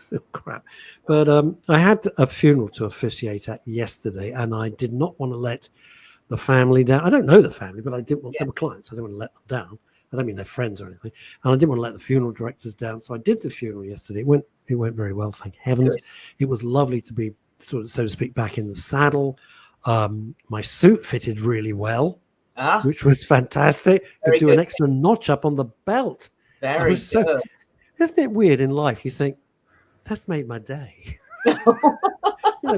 feel crap. But I had a funeral to officiate at yesterday, and I did not want to let the family down. I don't know the family, but I didn't want them clients. I didn't want to let them down. I don't mean they're friends or anything. And I didn't want to let the funeral directors down, so I did the funeral yesterday. It went very well, thank heavens. Good. It was lovely to be so to speak back in the saddle. My suit fitted really well, which was fantastic. Could do an extra notch up on the belt. Very good. Isn't it weird in life? You think that's made my day.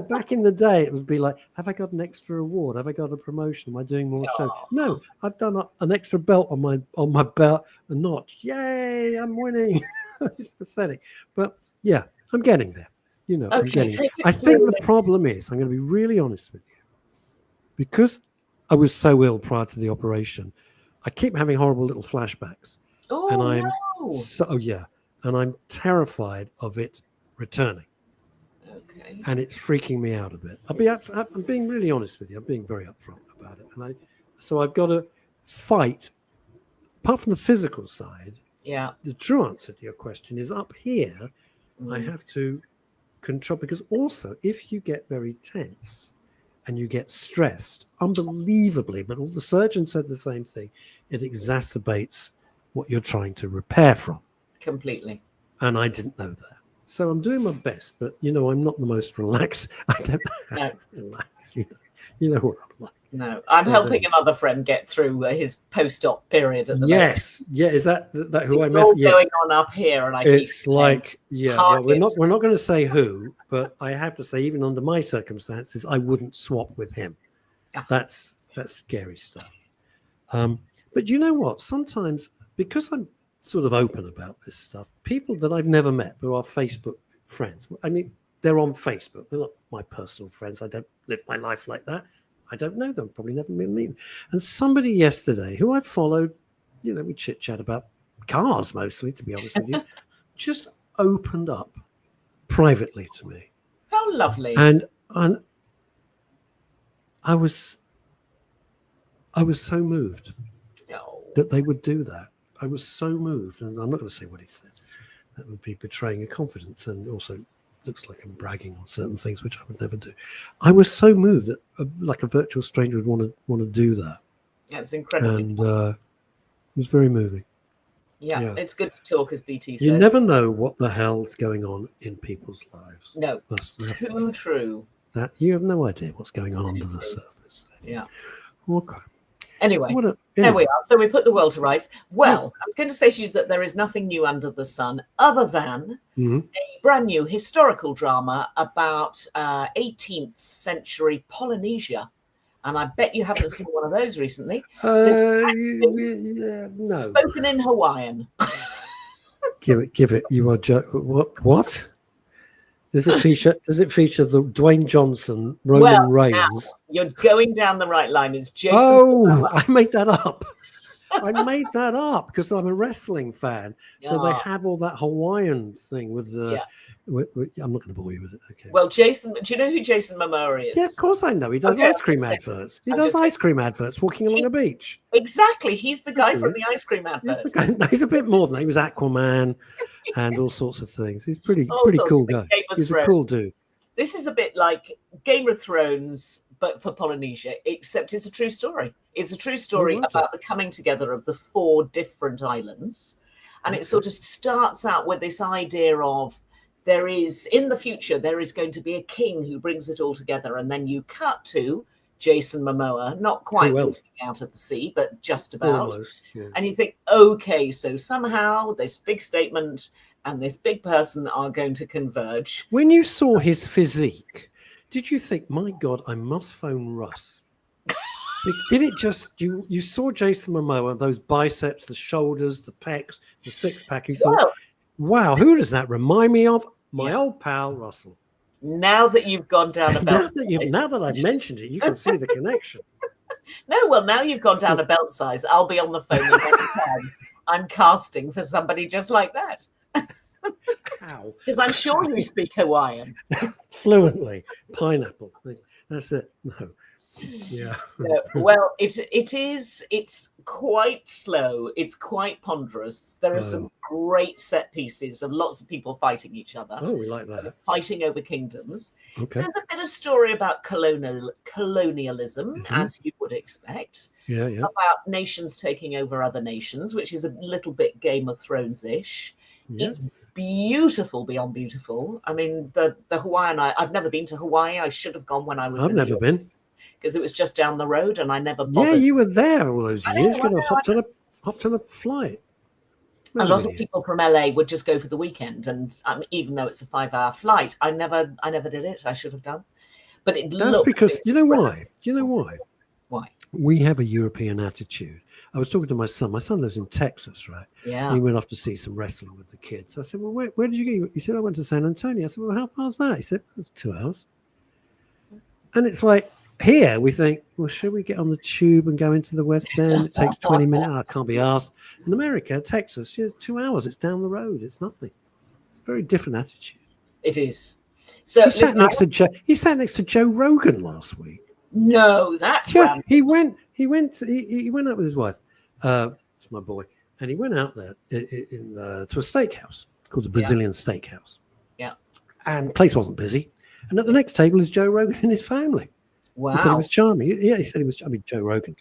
Back in the day, it would be like, have I got an extra award? Have I got a promotion? Am I doing more shows? No, I've done an extra belt on my belt, a notch. Yay, I'm winning. It's pathetic. But yeah, I'm getting there. I'm getting there. I think the problem is, I'm going to be really honest with you, because I was so ill prior to the operation, I keep having horrible little flashbacks. And I'm terrified of it returning. Okay. And it's freaking me out a bit. I'm being really honest with you. I'm being very upfront about it. And so I've got to fight. Apart from the physical side, the true answer to your question is up here. I have to control, because also if you get very tense and you get stressed, unbelievably, but all the surgeons said the same thing, it exacerbates what you're trying to repair from. Completely. And I didn't know that. So I'm doing my best, but I'm not the most relaxed. I don't know how to relax. You know what I'm like. No, I'm helping another friend get through his post-op period at the moment. Yeah. Is that who I met? It's all going on up here, and it's like, well, we're not going to say who, but I have to say, even under my circumstances, I wouldn't swap with him. That's scary stuff. But you know what? Sometimes, because I'm sort of open about this stuff, people that I've never met who are Facebook friends, I mean, they're on Facebook, they're not my personal friends, I don't live my life like that, I don't know them, probably never been meet them. And somebody yesterday who I followed, we chit chat about cars mostly, to be honest with you, just opened up privately to me. How lovely. And I was so moved that they would do that. I was so moved, and I'm not going to say what he said. That would be betraying a confidence, and also looks like I'm bragging on certain things, which I would never do. I was so moved that, like a virtual stranger would want to do that. That's incredible. And it was very moving. Yeah, it's good to talk, as BT says. You never know what the hell's going on in people's lives. No, that's too true. That you have no idea what's going on under the surface. Yeah. Okay. Anyway, there we are. So we put the world to rights. Well, I was going to say to you that there is nothing new under the sun other than a brand new historical drama about 18th century Polynesia. And I bet you haven't seen one of those recently. No. Spoken in Hawaiian. Give it. You are what? Does it feature the Dwayne Johnson, Roman Reigns? Now, you're going down the right line. It's Jason. Oh, I made that up. I made that up because I'm a wrestling fan. So they have all that Hawaiian thing with the. I'm not going to bore you with it. Okay. Well, Jason, do you know who Jason Momoa is? Yeah, of course I know. He does ice cream adverts. He does ice cream adverts walking along a beach. Exactly. He's the guy from the ice cream adverts. He's a bit more than that. He was Aquaman and all sorts of things. He's pretty cool guy. He's a cool dude. This is a bit like Game of Thrones, but for Polynesia, except it's a true story. It's a true story about the coming together of the 4 different islands. And it sort of starts out with this idea of in the future, there is going to be a king who brings it all together. And then you cut to Jason Momoa, not quite out of the sea, but just about. Almost, yeah. And you think, okay, so somehow this big statement and this big person are going to converge. When you saw his physique, did you think, my God, I must phone Russ? Did it just, you saw Jason Momoa, those biceps, the shoulders, the pecs, the six-pack, you thought, wow, who does that remind me of? My old pal, Russell. Now that you've gone down a belt now that I've mentioned it, you can see the connection. No, well, now you've gone down a belt size. I'll be on the phone the next time I'm casting for somebody just like that. How? Because I'm sure you speak Hawaiian. Fluently. Pineapple. That's it. No. Yeah. No, well, it's quite slow. It's quite ponderous. There are some great set pieces of lots of people fighting each other. Oh, we like that. Fighting over kingdoms. Okay. There's a bit of story about colonialism, as you would expect. Yeah, yeah. About nations taking over other nations, which is a little bit Game of Thrones-ish. Yeah. It's beautiful beyond beautiful. I mean, the Hawaiian, I've never been to Hawaii. I should have gone when I was I've never been. Because it was just down the road and I never bothered. Yeah, you were there all those years. You could have hopped on a flight. A lot of people from LA would just go for the weekend, and even though it's a 5-hour flight, I never did it. I should have done, but that's because you know why? You know why? Why? We have a European attitude. I was talking to my son. My son lives in Texas, right? Yeah. And he went off to see some wrestling with the kids. I said, "Well, where did you go?" He said, "I went to San Antonio." I said, "Well, how far's that?" He said, "It's 2 hours." And it's like, here we think, well, should we get on the tube and go into the West End? It takes 20 minutes. I can't be asked. In America, Texas, it's 2 hours. It's down the road. It's nothing. It's a very different attitude. It is. So he sat next to Joe Rogan last week. No, that's yeah. He went out with his wife. It's my boy, and he went out there to a steakhouse called the Brazilian Steakhouse. Yeah. And the place wasn't busy. And at the next table is Joe Rogan and his family. Wow. He said he was charming. Yeah, he said he was. I mean, Joe Rogan.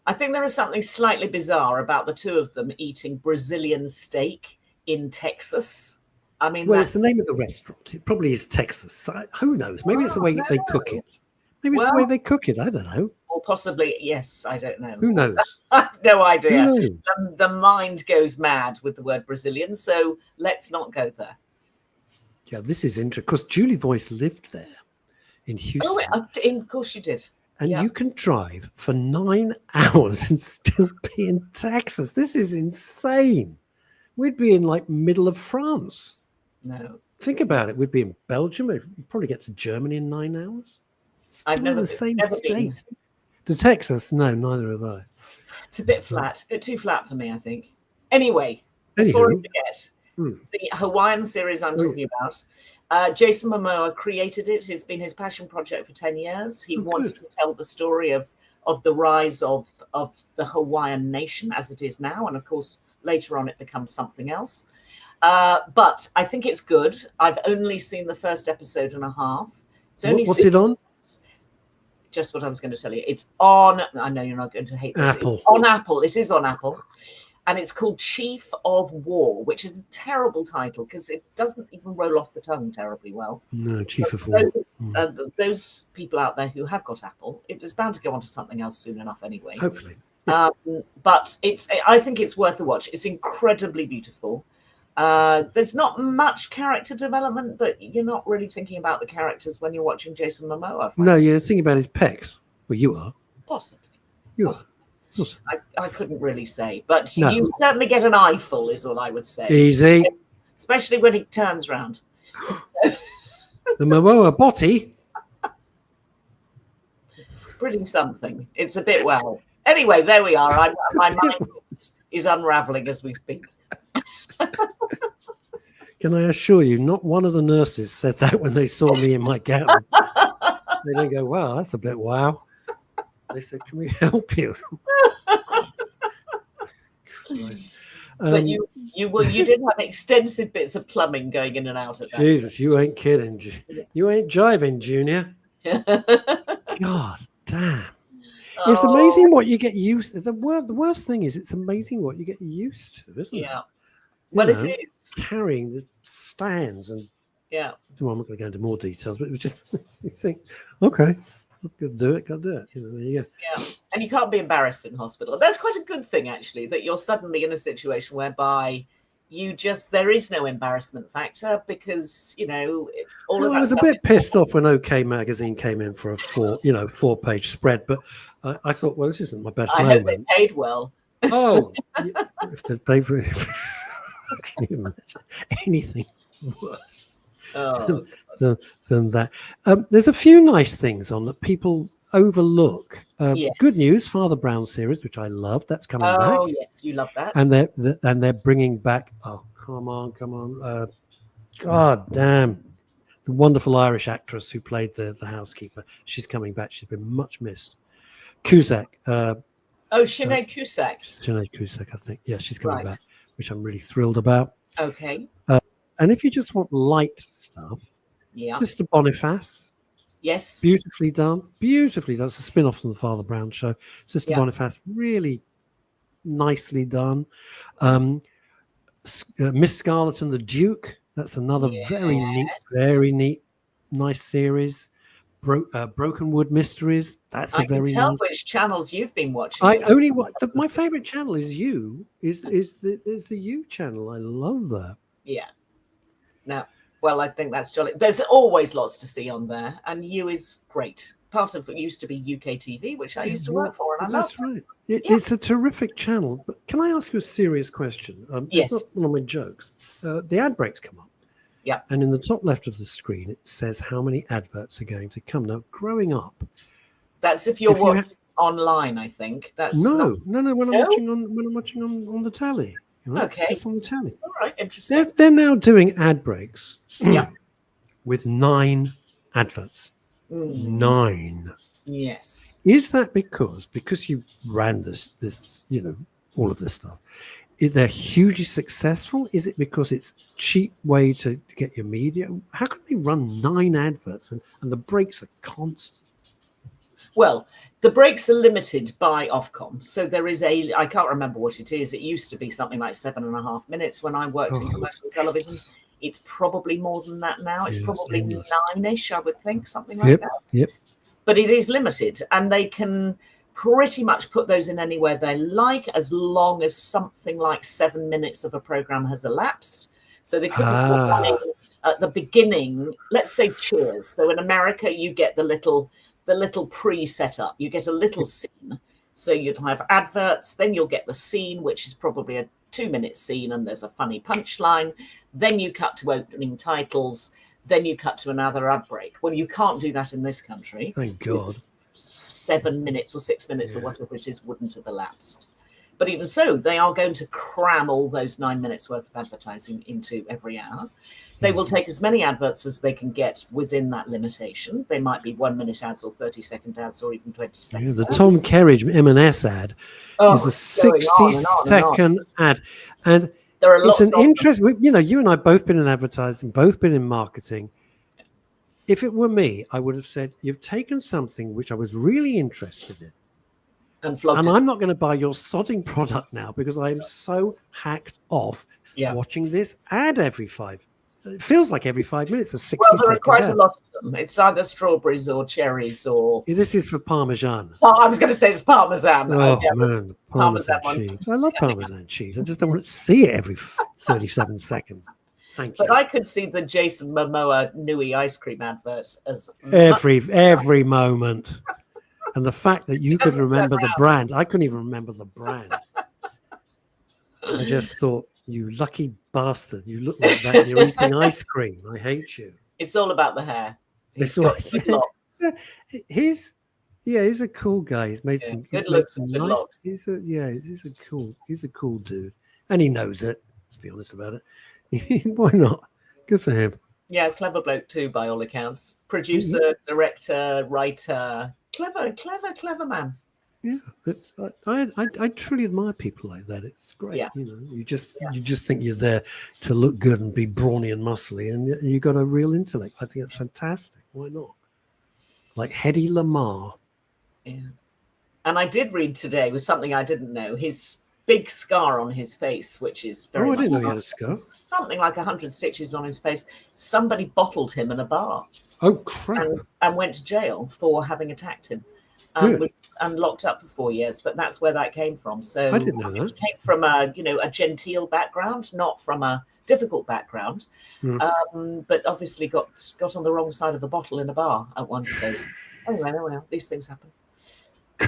I think there is something slightly bizarre about the two of them eating Brazilian steak in Texas. I mean, well, it's the name of the restaurant. It probably is Texas. Who knows? Maybe it's the way they cook it. Maybe it's the way they cook it. I don't know. Or possibly, yes, I don't know. Who knows? I have no idea. Who knows? The mind goes mad with the word Brazilian, so let's not go there. Yeah, this is interesting because Julie Voice lived there in Houston. Oh, of course you did. And you can drive for 9 hours and still be in Texas. This is insane. We'd be in like middle of France. No. Think about it. We'd be in Belgium. We'd probably get to Germany in 9 hours. I've never in the same never state. Been. To Texas? No, neither have I. It's a bit flat. A bit too flat for me, I think. Anyway, before I forget, the Hawaiian series I'm talking about, Jason Momoa created it. It's been his passion project for 10 years. He wants to tell the story of the rise of the Hawaiian nation as it is now. And of course, later on, it becomes something else. But I think it's good. I've only seen the first episode and a half. What's it on? Just what I was going to tell you. It's on, I know you're not going to hate this. Apple. It's on Apple. It is on Apple. And it's called Chief of War, which is a terrible title because it doesn't even roll off the tongue terribly well. No, Chief of War. Those people out there who have got Apple, it was bound to go on to something else soon enough anyway. Hopefully. Yeah. But I think it's worth a watch. It's incredibly beautiful. There's not much character development, but you're not really thinking about the characters when you're watching Jason Momoa. No, you're thinking about his pecs. Well, you are. Possibly. You are. I couldn't really say, but you certainly get an eyeful, is all I would say. Easy. Especially when he turns round. The Momoa body. Pretty something. It's a bit well. Anyway, there we are. My mind is unraveling as we speak. Can I assure you, not one of the nurses said that when they saw me in my gown. They didn't go, wow, that's a bit wow. They said, can we help you? But you did have extensive bits of plumbing going in and out at that. Jesus, you ain't kidding. You ain't jiving, Junior. God damn. It's amazing what you get used to. The worst thing is it's amazing what you get used to, isn't it? Yeah. Well, it is. Carrying the stands and well, I'm not going to go into more details, but it was just you think, okay, got to do it. There you go. Yeah, and you can't be embarrassed in hospital. That's quite a good thing, actually, that you're suddenly in a situation whereby there is no embarrassment factor because all of that. I was a bit pissed off when OK Magazine came in for a 4-page spread, but I thought, well, this isn't my best moment. I hope they paid well. Oh, if they paid for it. Can you imagine anything worse than that? There's a few nice things on that people overlook. Good news, Father Brown series, which I love. That's coming back. Oh yes, you love that. And they're bringing back. Oh, come on! God damn! the wonderful Irish actress who played the housekeeper. She's coming back. She's been much missed. Cusack. Sinead Cusack. Sinead Cusack, I think. Yeah, she's coming back, which I'm really thrilled about. Okay. And if you just want light stuff, Sister Boniface. Yes. Beautifully done. Beautifully done. It's a spin-off from the Father Brown show. Sister Boniface, really nicely done. Miss Scarlet and the Duke. That's another very neat, nice series. Broken Wood Mysteries. That's a very I can tell nice. which channels you've been watching. I only watch. My favorite channel is the You channel. I love that. Yeah. Now, well, I think that's jolly. There's always lots to see on there, and You is great. Part of what used to be UK TV, which I used to work for, and I loved. That's right. It's a terrific channel. But can I ask you a serious question? Yes. It's not one of my jokes. The ad breaks come up. Yeah. And in the top left of the screen, it says how many adverts are going to come. Now, growing up. That's if you're watching online, I think. That's when I'm watching on the telly. Right? Okay. Just on the telly. All right, interesting. They're now doing ad breaks. Yeah. With 9 adverts. 9. Yes. Is that because you ran this all of this stuff? They're hugely successful? Is it because it's a cheap way to get your media? How can they run 9 adverts and the breaks are constant? Well, the breaks are limited by Ofcom. So there is I can't remember what it is. It used to be something like 7.5 minutes when I worked in commercial television. It's probably more than that now. It's probably 9-ish, I would think, something like that. Yep. But it is limited, and they can pretty much put those in anywhere they like, as long as something like 7 minutes of a program has elapsed. So they could be running at the beginning. Let's say Cheers. So in America, you get the little pre-setup. You get a little scene. So you'd have adverts, then you'll get the scene, which is probably a 2-minute scene, and there's a funny punchline. Then you cut to opening titles. Then you cut to another ad break. Well, you can't do that in this country. Thank God. 7 minutes or 6 minutes or whatever it is wouldn't have elapsed. But even so, they are going to cram all those 9 minutes worth of advertising into every hour. They will take as many adverts as they can get within that limitation. They might be 1 minute ads or 30-second ads or even 20 seconds. The Tom Kerridge M&S ad is a 60-second ad. And there are lots it's an of interest. You and I both been in advertising, both been in marketing. If it were me, I would have said, you've taken something which I was really interested in. And I'm not going to buy your sodding product now because I am so hacked off watching this ad every 5. It feels like every 5 minutes, a 60-second Well, there are quite ad. a lot of them. It's either strawberries or cherries or... This is for Parmesan. Oh, I was going to say it's Parmesan. Oh, man, the Parmesan cheese. I love Parmesan cheese. I just don't want to see it every 37 seconds. Thank you. But I could see the Jason Momoa Nui ice cream advert as... Every moment. And the fact that you could remember the brand. I couldn't even remember the brand. I just thought, you lucky bastard. You look like that and you're eating ice cream. I hate you. It's all about the hair. He's a cool guy. He's made some good looks and nice, locks. he's a cool dude. And he knows it. Let's be honest about it. Why not? Good for him. Yeah, clever bloke too, by all accounts. Producer, director, writer. Clever man. Yeah, I truly admire people like that. It's great. Yeah. You just think you're there to look good and be brawny and muscly, and you got a real intellect. I think it's fantastic. Why not? Like Hedy Lamarr. Yeah. And I did read today with something I didn't know. His big scar on his face, which is very. Oh, I didn't know he had a scar. Something like 100 stitches on his face. Somebody bottled him in a bar. Oh crap! And went to jail for having attacked him. And locked up for 4 years, but that's where that came from. So I didn't know that. It came from a genteel background, not from a difficult background. But obviously got on the wrong side of the bottle in a bar at one stage. Anyway, these things happen.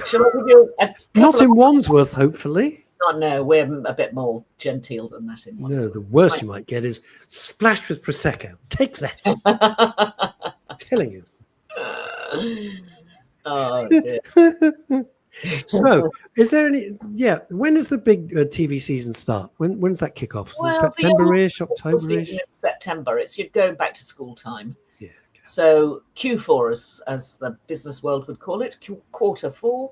Shall I give you not in Wandsworth, hopefully. No, we're a bit more genteel than that in Wandsworth. No, the worst you might get is splashed with Prosecco. Take that. I'm telling you. Oh, dear. So, is there any? Yeah, when does the big TV season start? When does that kick off? Well, September-ish, October-ish? Season is September. You're going back to school time. Yeah. So Q4, as the business world would call it, quarter 4,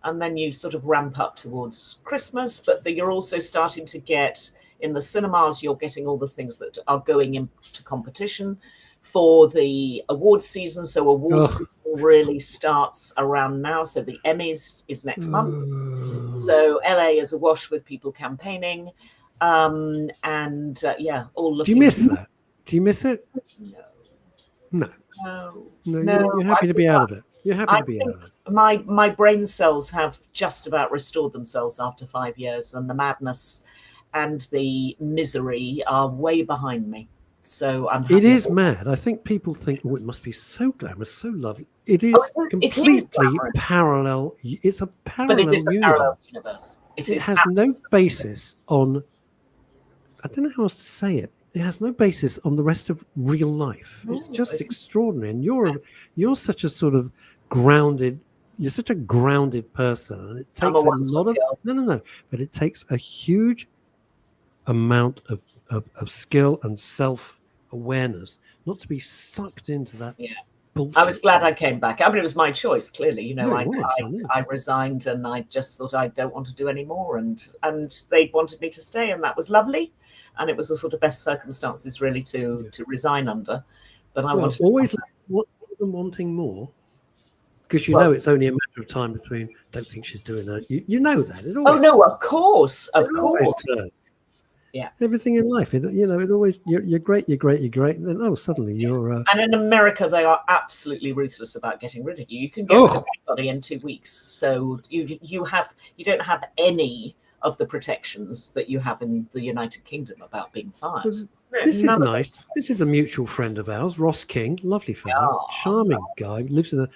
and then you sort of ramp up towards Christmas. But you're also starting to get in the cinemas. You're getting all the things that are going into competition for the award season. So award season really starts around now. So the Emmys is next month. So LA is awash with people campaigning, all looking. Do you miss that? Do you miss it? No. No. You're happy to be out of it. You're happy to be out of it. My brain cells have just about restored themselves after 5 years, and the madness and the misery are way behind me. So I'm happy. It is mad. I think people think, it must be so glamorous, so lovely. It is completely parallel. It's a parallel universe. It has no basis on, I don't know how else to say it. It has no basis on the rest of real life. It's just extraordinary. And you're such a sort of grounded, you're such a grounded person. And it takes a lot of, but it takes a huge amount of skill and self-awareness not to be sucked into that bullshit. I was glad I came back. I mean, it was my choice, clearly. I resigned, and I just thought I don't want to do any more, and they wanted me to stay, and that was lovely. And it was the sort of best circumstances really to resign under. But I wanted always wanting more, because know it's only a matter of time between. Don't think she's doing that. You know that. It always, of course. Yeah, everything in life, it always you're great, and then suddenly you're. And in America, they are absolutely ruthless about getting rid of you. You can get rid of anybody in 2 weeks, so you don't have any of the protections that you have in the United Kingdom about being fired. This is nice. This is a mutual friend of ours, Russ Kane, lovely fellow, charming guy, lives in a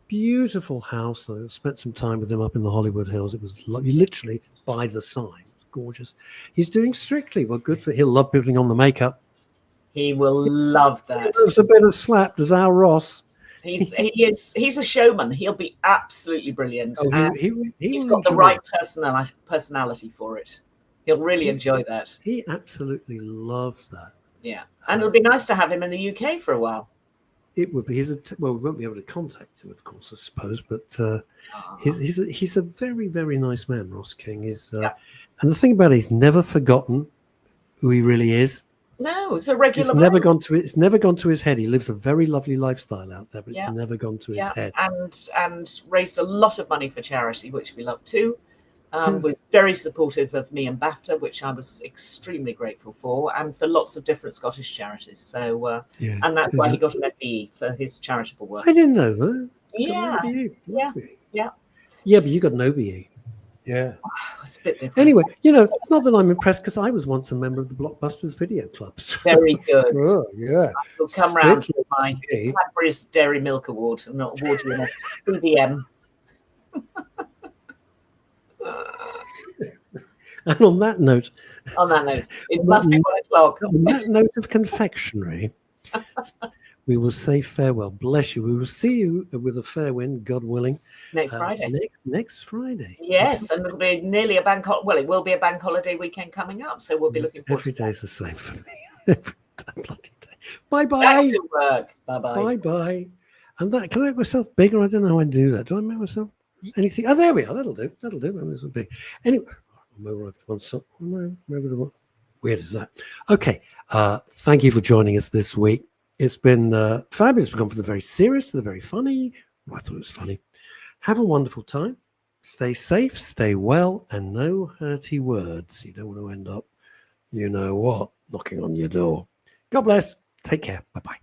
beautiful house. I spent some time with him up in the Hollywood Hills. It was literally by the sign. Gorgeous. He's doing Strictly. Well, good for. He'll love putting on the makeup. He will love that. There's a bit of slap. Does our Ross? He's a showman. He'll be absolutely brilliant. He's got the right personality for it. He'll really enjoy that. He absolutely loves that. Yeah, and it'll be nice to have him in the UK for a while. It would be. We won't be able to contact him, of course, I suppose. But he's a very, very nice man. Ross King is. And the thing about it, he's never forgotten who he really is. No, it's a regular. It's never gone to his head. He lives a very lovely lifestyle out there, but it's never gone to his head. And raised a lot of money for charity, which we love too. Was very supportive of me and BAFTA, which I was extremely grateful for, and for lots of different Scottish charities. So, and that's why he got an MBE for his charitable work. I didn't know that. Yeah, but you got an OBE. Yeah, it's a bit different. Anyway, it's not that I'm impressed, because I was once a member of the Blockbusters video clubs. Very good. Yeah. You'll come round to my Cadbury's Dairy Milk Award. I'm not award you in a BBM. And on that note, it must be 1 o'clock. On that note of confectionery, we will say farewell. Bless you. We will see you with a fair wind, God willing, next Friday. Next Friday. Yes, and it'll be nearly a bank holiday. Well, it will be a bank holiday weekend coming up, so we'll be looking forward. Every day's the same for me. Every bloody day. Bye bye. Back to work. Bye bye. Bye bye. And that, can I make myself bigger? I don't know how I do that. Do I make myself anything? Oh, there we are. That'll do. This will be. Anyway, weird is that? Okay. Thank you for joining us this week. It's been fabulous. We've gone from the very serious to the very funny. I thought it was funny. Have a wonderful time. Stay safe, stay well, and no hurty words. You don't want to end up, you know what, knocking on your door. God bless. Take care. Bye-bye.